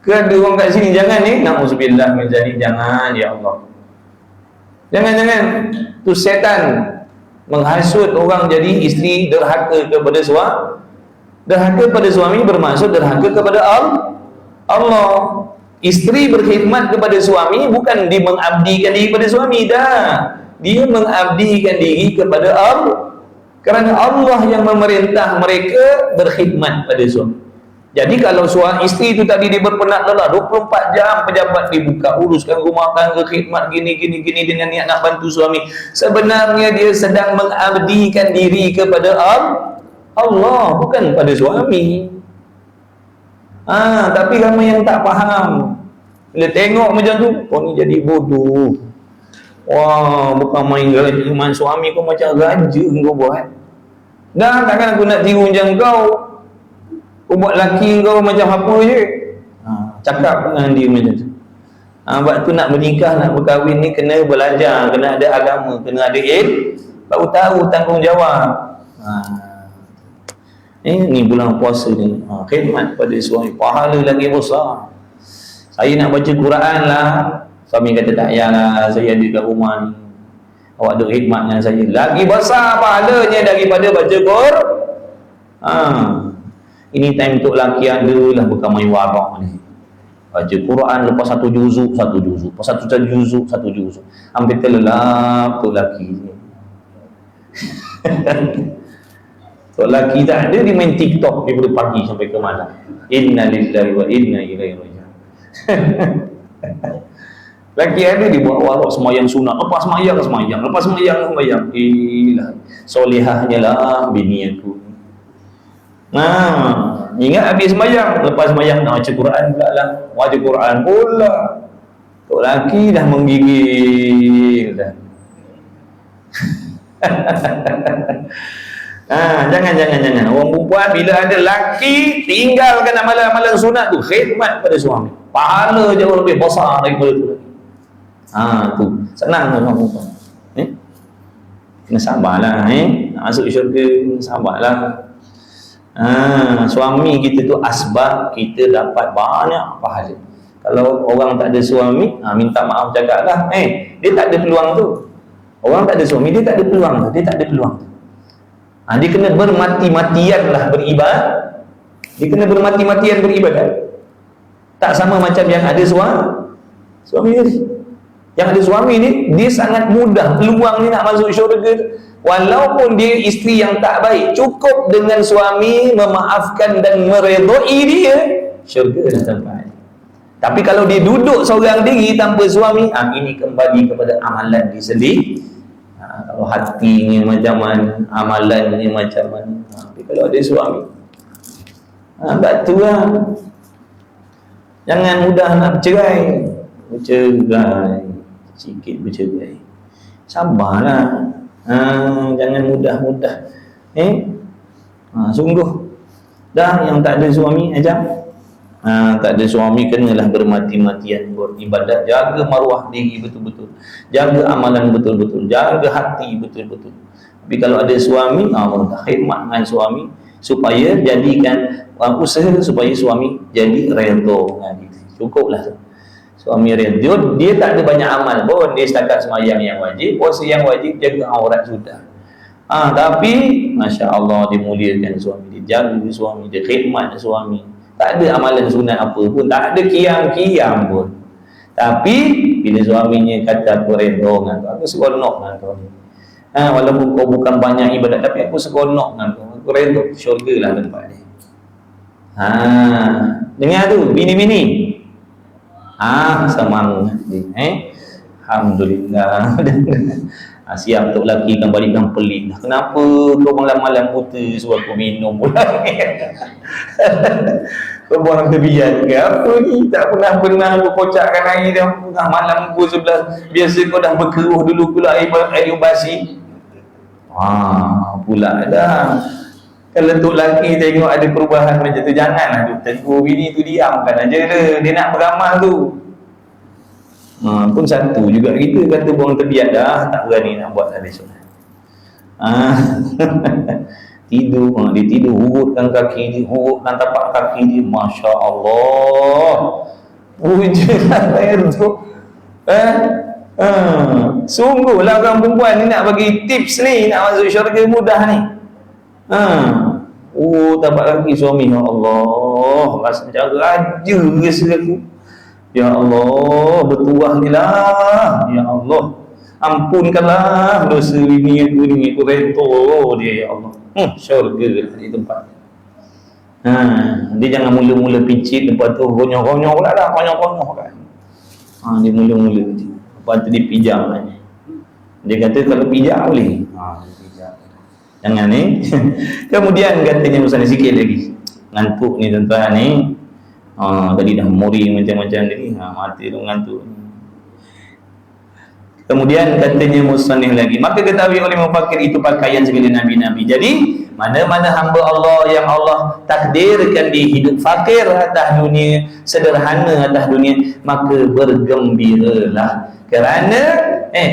Ke ada orang kat sini jangan ni, na'udzubillah min zalik, jangan ya Allah. Jangan tu setan menghasut orang jadi isteri derhaka kepada suami. Derhaka pada suami bermaksud derhaka kepada Allah. Isteri berkhidmat kepada suami bukan dia mengabdikan diri kepada suami, dia mengabdikan diri kepada Allah, kerana Allah yang memerintah mereka berkhidmat pada suami. Jadi kalau suami isteri itu tadi dia berpenat lelah 24 jam pejabat dibuka, uruskan rumah tangga, khidmat gini dengan niat nak bantu suami, sebenarnya dia sedang mengabdikan diri kepada Allah, bukan pada suami. Tapi ramai yang tak faham. Bila tengok macam tu, kau ni jadi bodoh. Wah, bukan main suami kau macam raja kau buat. Takkan aku nak tiru macam kau. Kau buat laki kau macam apa je. Cakap dengan dia macam tu. Sebab tu nak menikah, nak berkahwin ni kena belajar, kena ada agama, kena ada baru tahu tanggungjawab. Ni bulan puasa ni, khidmat pada suami, pahala lagi besar. Saya nak baca Quran lah, suami kata tak payahlah, saya ada kat rumah ni, awak ada khidmat dengan saya, lagi besar pahalanya daripada baca Quran. Ini time untuk laki ada lah, bukan main warak ni. Baca Quran lepas satu juzuk, lepas satu juzuk, hampir terlelap tu laki ni. Kalau laki tak ada, dia main TikTok daripada pagi sampai ke malam. Inna lillahi wa inna ilaihi raji'un. Laki ada, dia buat warak semayang sunat, lepas semayang, lepas semayang. Solihahnya lah bini aku. Ingat habis semayang, lepas semayang nak baca Quran pula lah. Baca Quran pula. Tok laki dah menggigil dah. Jangan. Orang perempuan bila ada laki, tinggalkan amalan-amalan sunat tu, khidmat pada suami, pahala jauh lebih besar daripada tu. Tu senang tu orang perempuan. Kena sabarlah, nak masuk syurga, sabarlah. Suami kita tu asbab kita dapat banyak pahala. Kalau orang tak ada suami, minta maaf cakaplah, dia tak ada peluang tu. Orang tak ada suami, dia tak ada peluang tu. Dia kena bermati-matian lah beribadat. Dia kena bermati-matian beribadat. Tak sama macam yang ada suami ni. Yang ada suami ni, dia sangat mudah peluang ni nak masuk syurga tu. Walaupun dia isteri yang tak baik, cukup dengan suami memaafkan dan meredai dia, syurga dah sampai. Tapi kalau dia duduk seorang diri tanpa suami, ini kembali kepada amalan dia sendiri. Kalau hatinya macam mana, amalannya macam mana. Tapi kalau ada suami, batu lah. Jangan mudah nak bercerai. Sikit bercerai. Sabarlah. Jangan mudah-mudah. Sungguh dah yang tak ada suami tak ada suami kenalah bermati-matian beribadat, jaga maruah diri betul-betul, jaga amalan betul-betul, jaga hati betul-betul. Tapi kalau ada suami, khidmat dengan suami supaya jadikan usaha supaya suami jadi redha dengan kita. Cukuplah suami redha, dia tak ada banyak amal pun, dia setakat sembahyang yang wajib, puasa yang wajib, jaga aurat sudah. Tapi Masya Allah dimuliakan suami, dia jaga suami, dia khidmat suami. Tak ada amalan sunat apa pun, tak ada qiyam pun. Tapi bila suaminya kata aku redha dengan kau, aku seronok dengan kau. Walaupun kau bukan banyak ibadat, tapi aku seronok dengan kau, aku redha, syurgalah tempat dia. Dengar tu bini-bini. Semangat dia. Alhamdulillah. Siap untuk lelaki kan balikkan pelik dah. Kenapa kau malam-malam buta suruh aku minum pula? Kau buang tebian ke apa ni? Tak pernah aku kocakkan air dah. Malam pukul 11. Biasa kau dah berkeruh dulu pula air basi. Pula dah. Kalau untuk lelaki tengok ada perubahan macam tu, janganlah duk tegur bini tu, diamkan aja dia nak beramal tu. Pun satu juga kita kata buang tebiat dah, tak berani nak buat hadis sunat. Tidur, dia tidur urutkan kaki dia, urutkan tapak kaki dia, Masya Allah. Wujudlah air tu. Sungguhlah orang perempuan ni nak bagi tips ni, nak masuk syurga mudah ni. Tapak kaki suami, ya Allah, rasa macam raja rasa aku. Ya Allah, bertuah ni lah. Ya Allah, ampunkanlah dosa ini aku reto dia, ya Allah. Syurga di tempat. Dia jangan mula-mula pincit, lepas tu konyol-konyol pula dah, konyol-konyol kan. Dia mula-mula lepas tu dia pijam kan. Dia kata kalau pijak boleh. Jangan ni. Kemudian katanya Ustaz sikit lagi. Ngantuk ni tuan-tuan ni. Tadi dah muring macam-macam ni, mati tu ngantuk. Kemudian katanya musannif lagi, maka ketahui oleh mufakir itu pakaian segala nabi-nabi. Jadi mana-mana hamba Allah yang Allah takdirkan dia hidup fakir atas dunia, sederhana atas dunia, maka bergembiralah kerana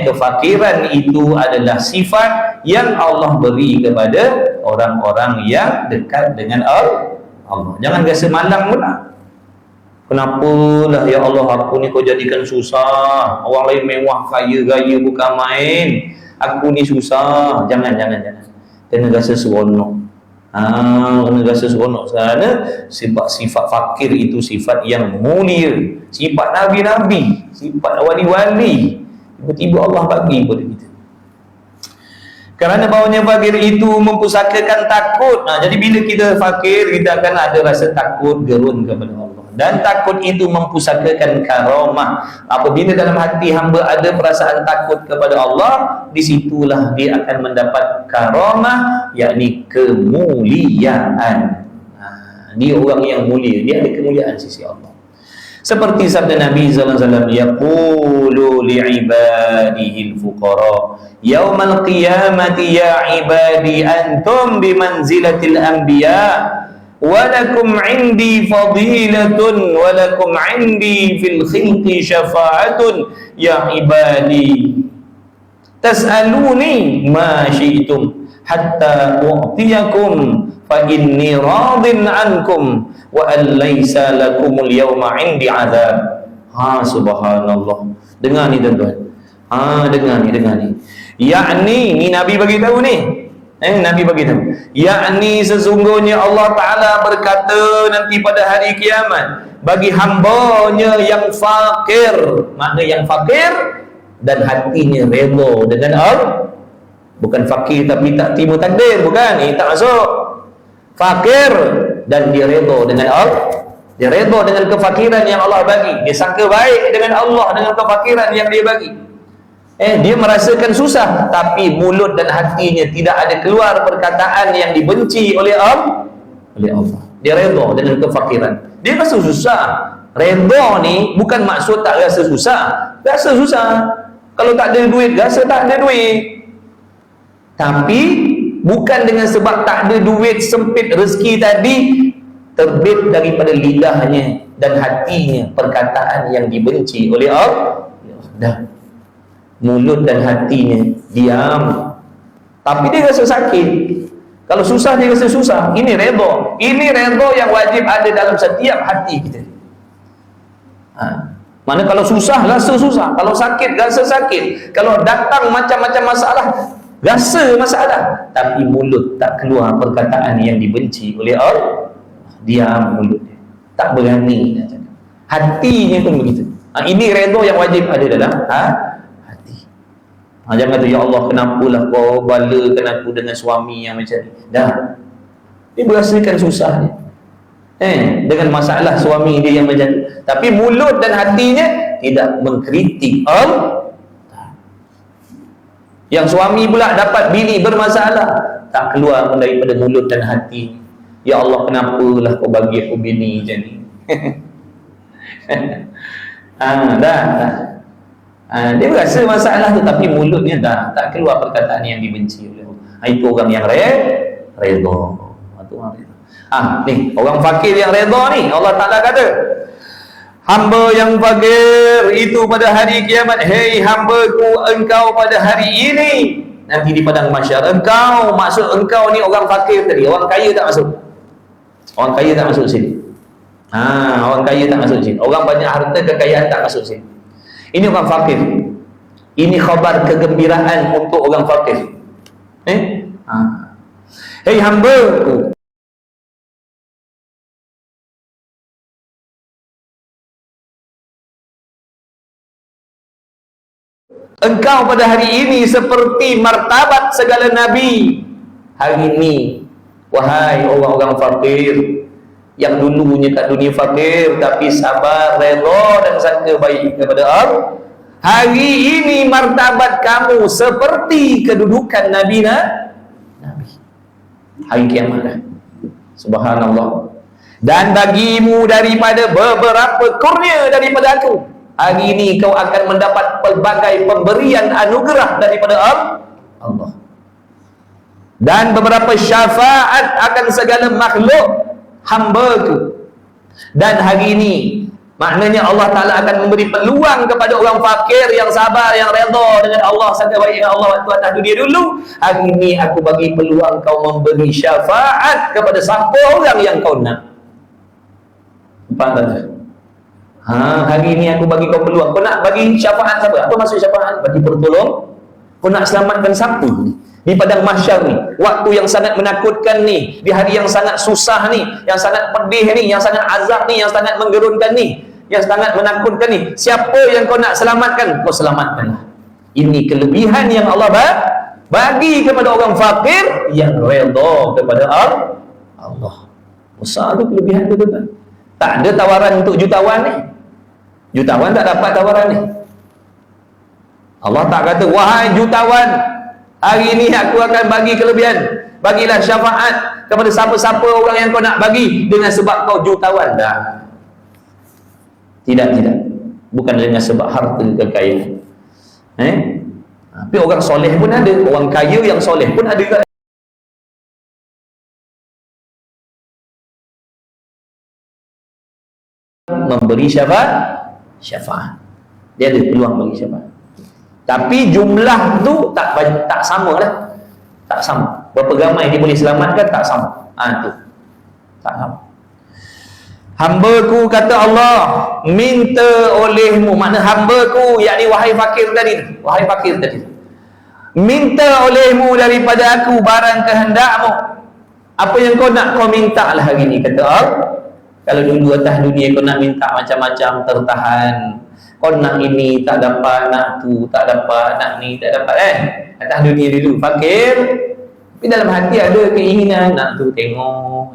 kefakiran itu adalah sifat yang Allah beri kepada orang-orang yang dekat dengan Allah. Jangan rasa malang pula. Kenapalah ya Allah, aku ni kau jadikan susah. Orang lain mewah, kaya, gaya bukan main. Aku ni susah. Jangan. Kena rasa seronok. Kena rasa seronok. Kerana sifat fakir itu sifat yang mulia. Sifat Nabi-Nabi. Sifat wali-wali. Tiba-tiba Allah bagi kepada kita. Kerana bawanya fakir itu mempusakakan takut. Jadi bila kita fakir, kita akan ada rasa takut, gerun kepada Allah. Dan takut itu mempusakakan karamah. Apabila dalam hati hamba ada perasaan takut kepada Allah, disitulah dia akan mendapat karamah, yakni kemuliaan. Dia orang yang mulia, dia ada kemuliaan sisi Allah. Seperti sabda Nabi sallallahu alaihi wasallam, yaqulu li'ibadihi al-fuqara yaumal qiyamati ya ibadi antum bimanzilatil anbiya walakum indi fadilatun walakum indi fil khilqi syafa'atun ya ibadi tas'aluni ma syi'tum hatta u'tiyakum fa inni radin ankum wa an laisa lakumul yawma 'indi 'adzab. Subhanallah. Dengar ni tuan-tuan. Dengar ni. Yakni ni Nabi bagi tahu ni. Nabi bagi tahu. Yakni sesungguhnya Allah Taala berkata nanti pada hari kiamat bagi hamba-Nya yang fakir, makna yang fakir dan hatinya redha dengan Allah. Bukan fakir tapi tak terima takdir, bukan. Tak masuk. Fakir dan dia redha dengan Allah. Dia redha dengan kefakiran yang Allah bagi. Dia sangka baik dengan Allah dengan kefakiran yang dia bagi. Dia merasakan susah tapi mulut dan hatinya tidak ada keluar perkataan yang dibenci oleh Allah. Dia redha dengan kefakiran. Dia rasa susah. Redha ni bukan maksud tak rasa susah. Rasa susah. Kalau tak ada duit, rasa tak ada duit. Tapi bukan dengan sebab tak ada duit, sempit rezeki tadi, terbit daripada lidahnya dan hatinya perkataan yang dibenci oleh Allah. Dah. Mulut dan hatinya diam. Tapi dia rasa sakit. Kalau susah dia rasa susah. Ini redha. Ini redha yang wajib ada dalam setiap hati kita. Mana kalau susah rasa susah, kalau sakit rasa sakit, kalau datang macam-macam masalah rasa masalah, tapi mulut tak keluar perkataan yang dibenci oleh Allah. Diam mulut dia, tak berani nak cakap. Hatinya pun begitu. Ini redha yang wajib ada dalam hati. Jangan kata, ya Allah kenapalah kau balakan aku dengan suami yang macam ni. Dah, dia berasakan susah dia. Dengan masalah suami dia yang macam ni, tapi mulut dan hatinya tidak mengkritik Allah. Yang suami pula dapat bini bermasalah, tak keluar pun daripada mulut dan hati. Ya Allah kenapalah kau bagi aku bini macam ni. Dah. Dia rasa masalah tu tapi mulutnya dah tak keluar perkataan yang dibenci oleh Allah. Itu orang yang redha. Itu orang redha. Ni orang fakir yang redha ni, Allah Ta'ala kata hamba yang fakir itu pada hari kiamat, hei hambaku engkau pada hari ini nanti di padang mahsyar. Engkau, maksud engkau ni orang fakir tadi, orang kaya tak masuk. Orang kaya tak masuk sini. Orang kaya tak masuk sini. Orang banyak harta kekayaan tak masuk sini. Ini orang fakir. Ini khabar kegembiraan untuk orang fakir. Hei hambaku, engkau pada hari ini seperti martabat segala nabi. Hari ini, wahai orang-orang fakir yang dulunya kat dunia fakir tapi sabar, redha dan sangka baik kepada Allah, hari ini martabat kamu seperti kedudukan nabi. Hari kiamat. Subhanallah. Dan bagimu daripada beberapa kurnia daripada aku, hari ini kau akan mendapat pelbagai pemberian anugerah daripada Allah. Dan beberapa syafaat akan segala makhluk hamba-Ku. Dan hari ini maknanya Allah Ta'ala akan memberi peluang kepada orang fakir yang sabar, yang redha dengan Allah, sangka baik dengan Allah waktu atas dunia dulu. Hari ini aku bagi peluang kau memberi syafaat kepada siapa orang yang kau nak. Faham tak? Hari ini aku bagi kau peluang. Kau nak bagi syafaat siapa? Apa maksud syafaat? Bagi pertolong. Kau nak selamatkan siapa ni? Di padang mahsyar ni, waktu yang sangat menakutkan ni, di hari yang sangat susah ni, yang sangat pedih ni, yang sangat azab ni, yang sangat menggerunkan ni, yang sangat menakutkan ni, siapa yang kau nak selamatkan, kau selamatkanlah. Ini kelebihan yang Allah bagi kepada orang fakir yang redha kepada Allah. Besar tu kelebihan tu tuan. Tak ada tawaran untuk jutawan ni. Jutawan tak dapat tawaran ni. Allah tak kata, wahai jutawan, hari ini aku akan bagi kelebihan, bagilah syafaat kepada siapa-siapa orang yang kau nak bagi dengan sebab kau jutawan. Dah. Tidak. Bukan dengan sebab harta kekayaan. Tapi orang soleh pun ada, orang kaya yang soleh pun ada. Memberi syafaat. Dia ada peluang bagi syafaat. Tapi jumlah tu tak sama lah. Tak sama. Berapa ramai dia boleh selamatkan tak sama. Tu. Tak sama. Hamba-Ku kata Allah, minta olehmu, makna hamba-Ku yakni wahai fakir tadi. Wahai fakir tadi. Minta olehmu daripada aku barang kehendakmu. Apa yang kau nak, kau minta lah hari ni, kata Allah. Kalau dulu atas dunia kau nak minta macam-macam, tertahan. Kau nak ini tak dapat, nak tu tak dapat, nak ni tak dapat atas dunia dulu fakir, tapi dalam hati ada keinginan nak tu, tengok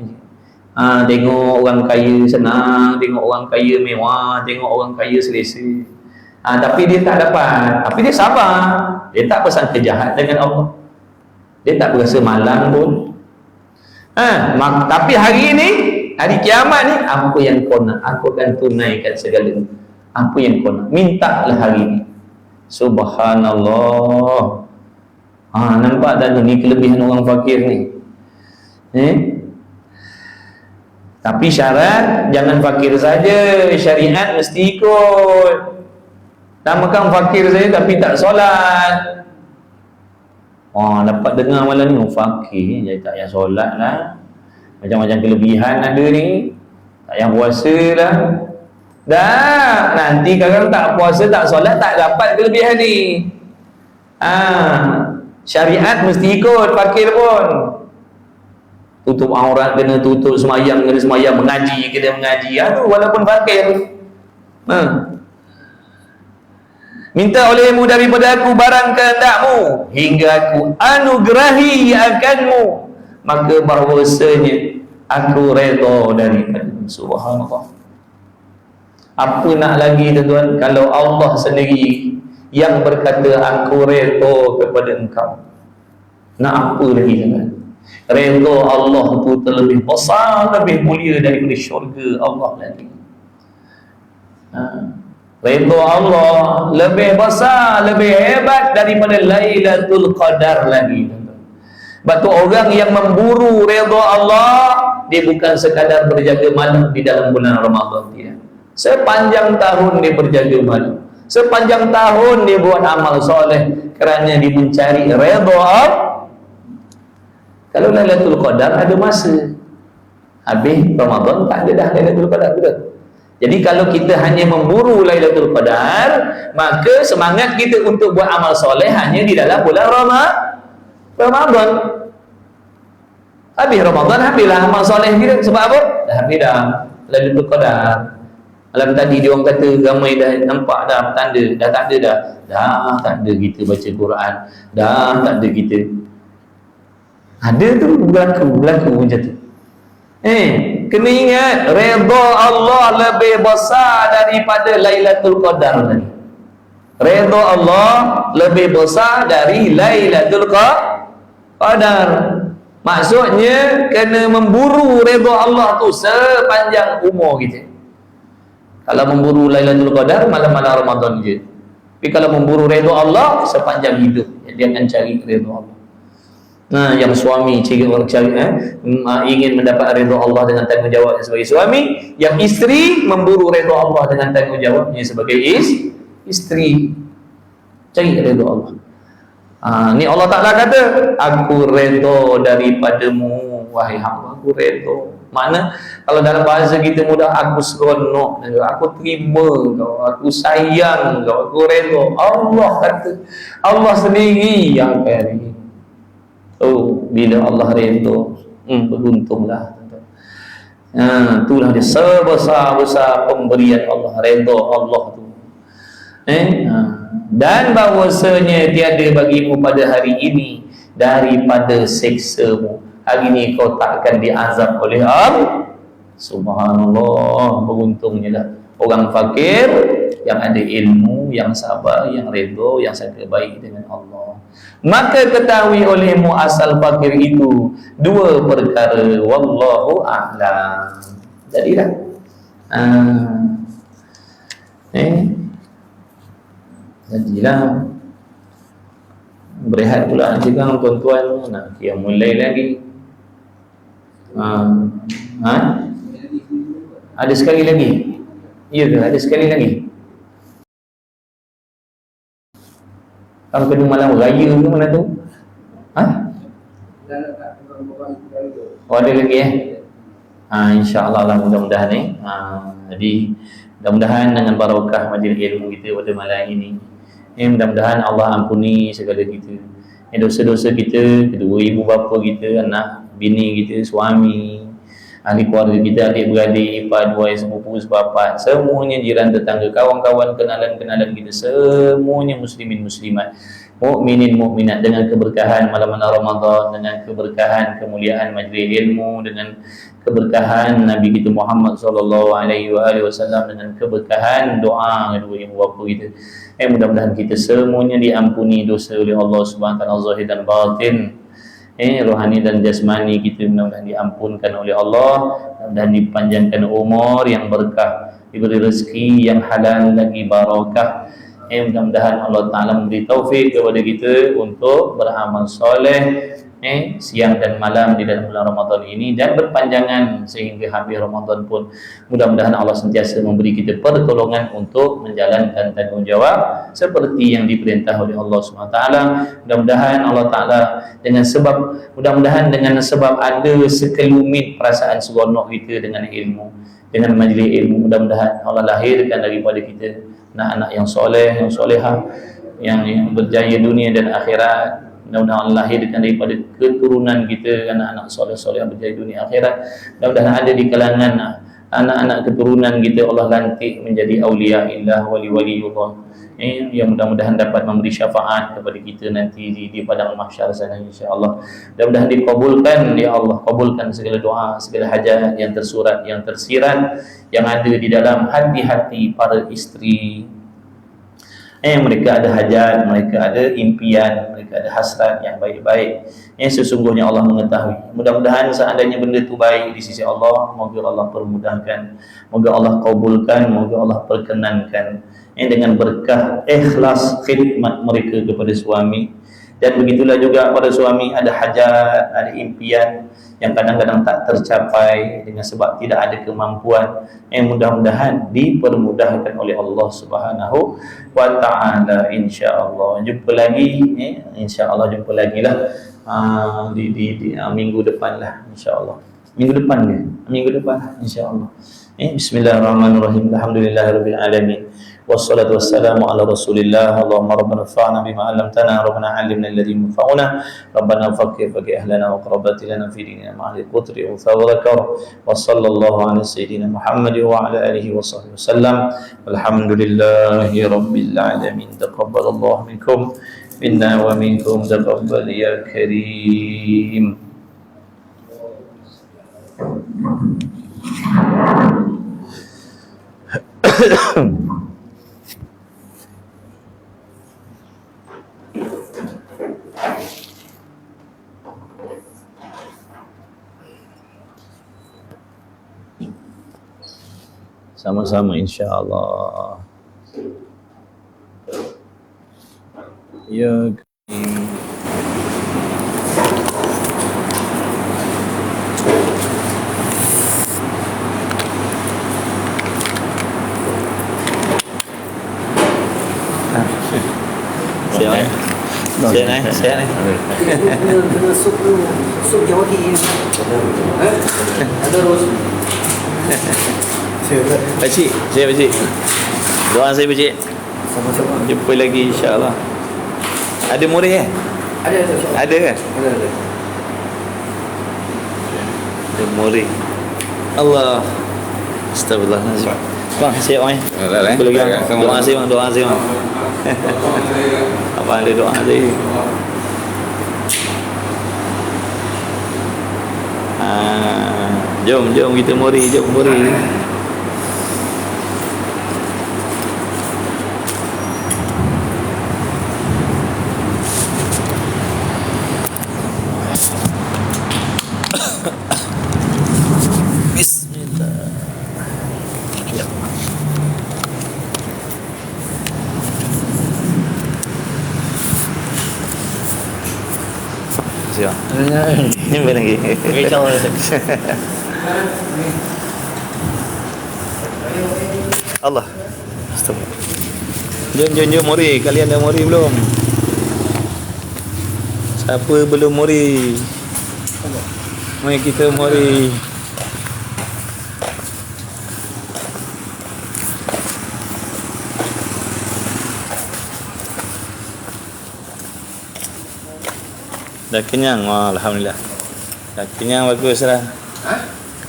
tengok orang kaya senang, tengok orang kaya mewah, tengok orang kaya selesa. Tapi dia tak dapat, tapi dia sabar, dia tak bersangka jahat dengan Allah, dia tak berasa malang pun. Tapi hari ni, hari kiamat ni, apa yang kau nak, aku akan tunaikan segala apa yang kau nak. Mintalah hari ni. Subhanallah. Nampak tak ni kelebihan orang fakir ni? Tapi syarat jangan fakir saja, syariat mesti ikut. Namakan fakir saja tapi tak solat. Dapat dengar malam ni fakir jadi tak payah solat lah. Macam-macam kelebihan ada ni. Tak payah puasa lah. Dah, nanti kadang tak puasa, tak solat, tak dapat kelebihan ni. Syariat mesti ikut fakir pun. Tutup aurat kena tutup, semayang kena semayang, mengaji kena mengaji. Walaupun fakir. Minta olehmu daripada aku barang kehendakmu hingga aku anugerahi akanmu, maka bahawasanya aku redha daripada. Subhanallah. Apa nak lagi tuan-tuan, kalau Allah sendiri yang berkata aku redha kepada engkau, nak apa lagi tuan-tuan? Redha Allah tu terlebih besar, lebih mulia daripada syurga Allah lagi. Redha Allah lebih besar, lebih hebat daripada Lailatul Qadar lagi. Sebab tu orang yang memburu redha Allah, dia bukan sekadar berjaga malam di dalam bulan Ramadan, tidak. Sepanjang tahun dia berjaga malam, sepanjang tahun dia buat amal soleh kerana dia mencari redha Allah. Kalau Lailatul Qadar ada masa, habis Ramadan tak ada dah Lailatul Qadar, betul? Jadi kalau kita hanya memburu Lailatul Qadar, maka semangat kita untuk buat amal soleh hanya di dalam bulan Ramadan. Habis Ramadan, habislah amal soleh kita. Sebab apa? Dah habis dah Lailatul Qadar. Malam tadi dia orang kata ramai dah nampak dah tanda, dah tak ada dah. Dah tak ada kita baca Quran, dah tak ada kita. Ada tu berlaku macam tu. Kena ingat redha Allah lebih besar daripada Lailatul Qadar tadi. Redha Allah lebih besar dari Lailatul Qadar. Maksudnya kena memburu redha Allah tu sepanjang umur kita. Kalau memburu Lailatul Qadar malam-malam Ramadan je. Tapi kalau memburu redha Allah sepanjang hidup, dia akan cari redha Allah. Yang suami ingin mendapat redha Allah dengan tanggungjawabnya sebagai suami, yang isteri memburu redha Allah dengan tanggungjawabnya sebagai isteri. Cari redha Allah. Ni Allah Ta'ala kata, aku redha daripadamu wahai hamba, aku redha. Makna kalau dalam bahasa kita mudah, aku seronok, aku terima kau, aku sayang kau, aku redha. Allah kata, Allah sendiri yang kari. Bila Allah redha, beruntunglah. Itulah dia sebesar-besar pemberian Allah, redha Allah tu. Dan bahawasanya tiada bagimu pada hari ini daripada seksamu. Hari ini kau takkan diazab oleh Allah. Subhanallah, beruntungnya lah orang fakir yang ada ilmu, yang sabar, yang redha, yang sangka baik dengan Allah. Maka ketahui olehmu asal fakir itu dua perkara, wallahu a'lam. Jadilah jadilah berehat pula nanti kan tuan-tuan, nak dia mulai lagi. Ada sekali lagi? Ya ke? Ada sekali lagi? Kalau kena malam raya ke mana tu? Oh, ada lagi insya-Allah lah, mudah-mudahan jadi mudah-mudahan dengan barakah majlis ilmu kita pada malam ini, mudah-mudahan Allah ampuni segala kita, dosa-dosa kita, kedua ibu bapa kita, anak bini kita, suami, ahli keluarga kita, adik-beradik, ipar, dua, sepupu, sepapat, semuanya jiran tetangga, kawan-kawan, kenalan-kenalan kita, semuanya muslimin muslimat, mukminin mukminat, dengan keberkahan malam-malam Ramadan, dengan keberkahan kemuliaan majlis ilmu, dengan keberkahan Nabi kita Muhammad sallallahu alaihi wasallam, dengan keberkahan doa kedua ibu bapa kita. Mudah-mudahan kita semuanya diampuni dosa oleh Allah Subhanahu wa taala, zahir dan batin. Rohani dan jasmani kita mudah-mudahan diampunkan oleh Allah, dan dipanjangkan umur yang berkah, diberi rezeki yang halal lagi barakah. Mudah-mudahan Allah Ta'ala memberi taufik kepada kita untuk beramal soleh siang dan malam di dalam bulan Ramadan ini, dan berpanjangan sehingga habis Ramadan pun. Mudah-mudahan Allah sentiasa memberi kita pertolongan untuk menjalankan tanggungjawab seperti yang diperintah oleh Allah SWT. Mudah-mudahan Allah Ta'ala mudah-mudahan dengan sebab ada sekelumit perasaan seronok kita dengan ilmu, dengan majlis ilmu, mudah-mudahan Allah lahirkan daripada kita anak-anak yang soleh, yang solehah, yang berjaya dunia dan akhirat. Mudah-mudahan Allah lahirkan daripada keturunan kita anak-anak soleh-soleh yang berjaya dunia akhirat. Mudah-mudahan ada di kalangan anak-anak keturunan kita Allah lantik menjadi aulia illah, wali-waliullah, yang mudah-mudahan dapat memberi syafaat kepada kita nanti di padang mahsyar sana, insya-Allah. Mudah-mudahan dikabulkan, ya Allah, kabulkan segala doa, segala hajat yang tersurat, yang tersirat, yang ada di dalam hati-hati para isteri. Mereka ada hajat, mereka ada impian, mereka ada hasrat yang baik-baik, sesungguhnya Allah mengetahui. Mudah-mudahan seandainya benda itu baik di sisi Allah, moga Allah permudahkan, moga Allah kabulkan, moga Allah perkenankan, dengan berkah ikhlas khidmat mereka kepada suami. Dan begitulah juga pada suami ada hajat, ada impian yang kadang-kadang tak tercapai dengan sebab tidak ada kemampuan, mudah-mudahan dipermudahkan oleh Allah Subhanahu wa taala, insya-Allah. Jumpa lagi, insya-Allah jumpa lagi lah di minggu depan lah, insya-Allah. Minggu depan ke? Minggu depan insya-Allah. Bismillahirrahmanirrahim. Alhamdulillahirabbil alamin. Wassalatu wassalamu ala Rasulillah. Allahumma rabbana fa'na bima 'allamtana, rabbana 'allimna alladhi yanfa'una, rabbana faqih ahlana wa qarabati lana fi dinina ma'al qutri wa thawrakar. Wa sallallahu ala sayyidina Muhammad wa ala alihi wa sahbihi wasallam. Alhamdulillahi rabbil alamin. Taqabbalallahu minkum minna wa minkum, taqabbal ya karim. Sama-sama insya-Allah. Ya Saya ni. Kena sup Jawa Timur. Ada terus. Pakcik, saya pakcik. Doa saya pakcik. Sama-sama. Jumpa lagi insya-Allah. Ada murid Ada. Ada kan? Ada. Ada murid. Allah. Astagfirullahalazim. Bang, siap bang. Jumpa lagi bang. Doa saya bang, doa saya bang. Apa ada doa saya? Jom kita murid, jom murid. Bismillah. Ya. Siap. Ini benar lagi. Allah. Astagfirullah. Jom muri. Kalian dah muri belum? Siapa belum muri? Mari kita mari. Dah kenyang? Wah, alhamdulillah. Dah kenyang, bagus lah.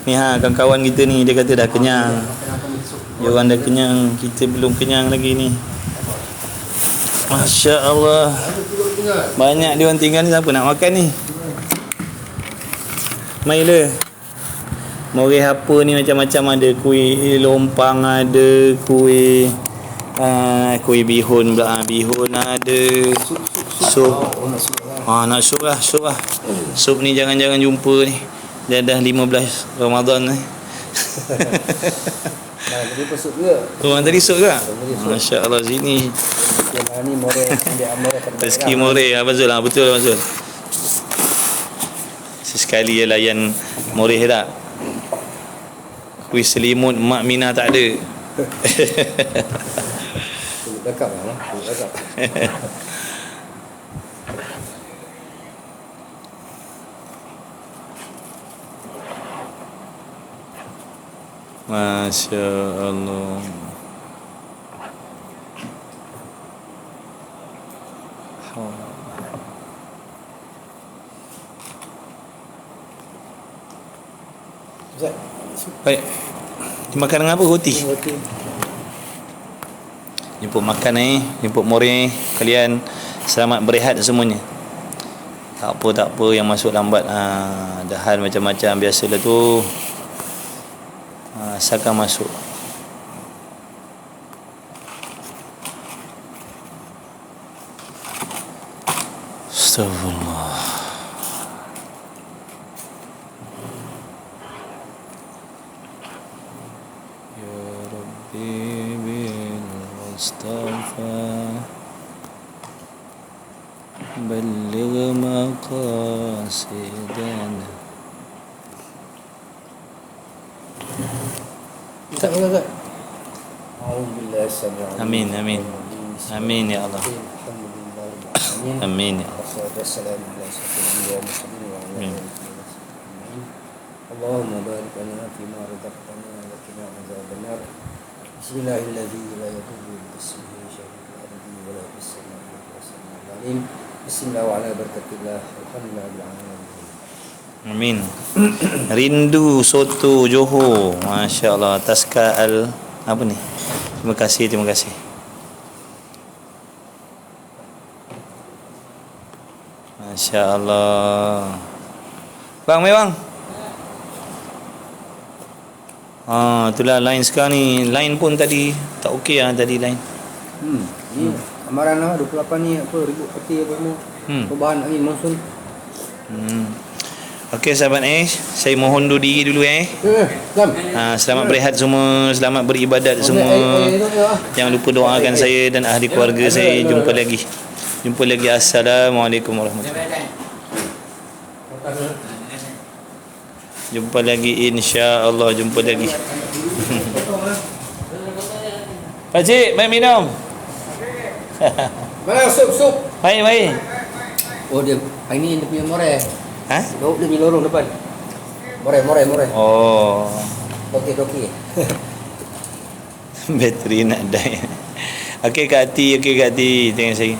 Ni kawan-kawan kita ni dia kata dah kenyang. Dia orang dah kenyang, kita belum kenyang lagi ni. Masya Allah. Banyak dia orang tinggal ni, siapa nak makan ni? Mailah. Moreh apa ni macam-macam ada. Kuih lompang ada, kuih bihun pula. Bihun ada. Sup. Nak sup lah. Sup ni jangan-jangan jumpa ni. Dia dah 15 Ramadan ni. Tadi sup juga. Orang tadi sup ke? Masya Allah, sini Yang ni moreh, dia moreh. rezeki moreh. Betul lah, betul Mazul. Sesekali ya layan moreh tak? Kuih selimut Mak Mina tak ada. Tunggu cakap lah. Masya Allah. Ustaz, Baik. Dimakan dengan apa? Roti. Jemput makan jemput moreh kalian. Selamat berehat semuanya. Tak apa yang masuk lambat. Dahan macam-macam biasalah tu. Asalkan masuk. Astagfirullah. Ya Rabbi bil Mustafa balligh maqasidana. Ustaz. Alhamdulillah. Amin ya Allah. Amin ya Allah. Allahumma barik lana fima razaqtana wa qina adzaban nar. Bismillahirrahmanirrahim. La yadurru bismihi syai'un fil ardi wa la fis samai. Bismillah wa ala barakatillah. Alhamdulillah bil alamin. Amin. Rindu soto Johor. Masya Allah. Taska apa ni? Terima kasih. Masya Allah. Bang, mari bang. Itulah line sekarang ni. Line pun tadi tak okey tadi line. Ni amaran 28 ni apa ribut peti apa semua. Perubahan angin monsun. Okey sahabat saya mohon diri dulu selamat berehat semua, selamat beribadat semua. Jangan lupa doakan saya dan ahli keluarga saya. Jumpa lagi. Assalamualaikum warahmatullahi wabarakatuh. Jumpa lagi, insya-Allah jumpa lagi. Pakcik, mai minum. Mana sup? Mai. Oh dia ini dia punya moreh. Ha? Dia punya lorong depan. Moreh. Oh. Okey. Bateri nak die. Okey Kak Hati, tengok saya.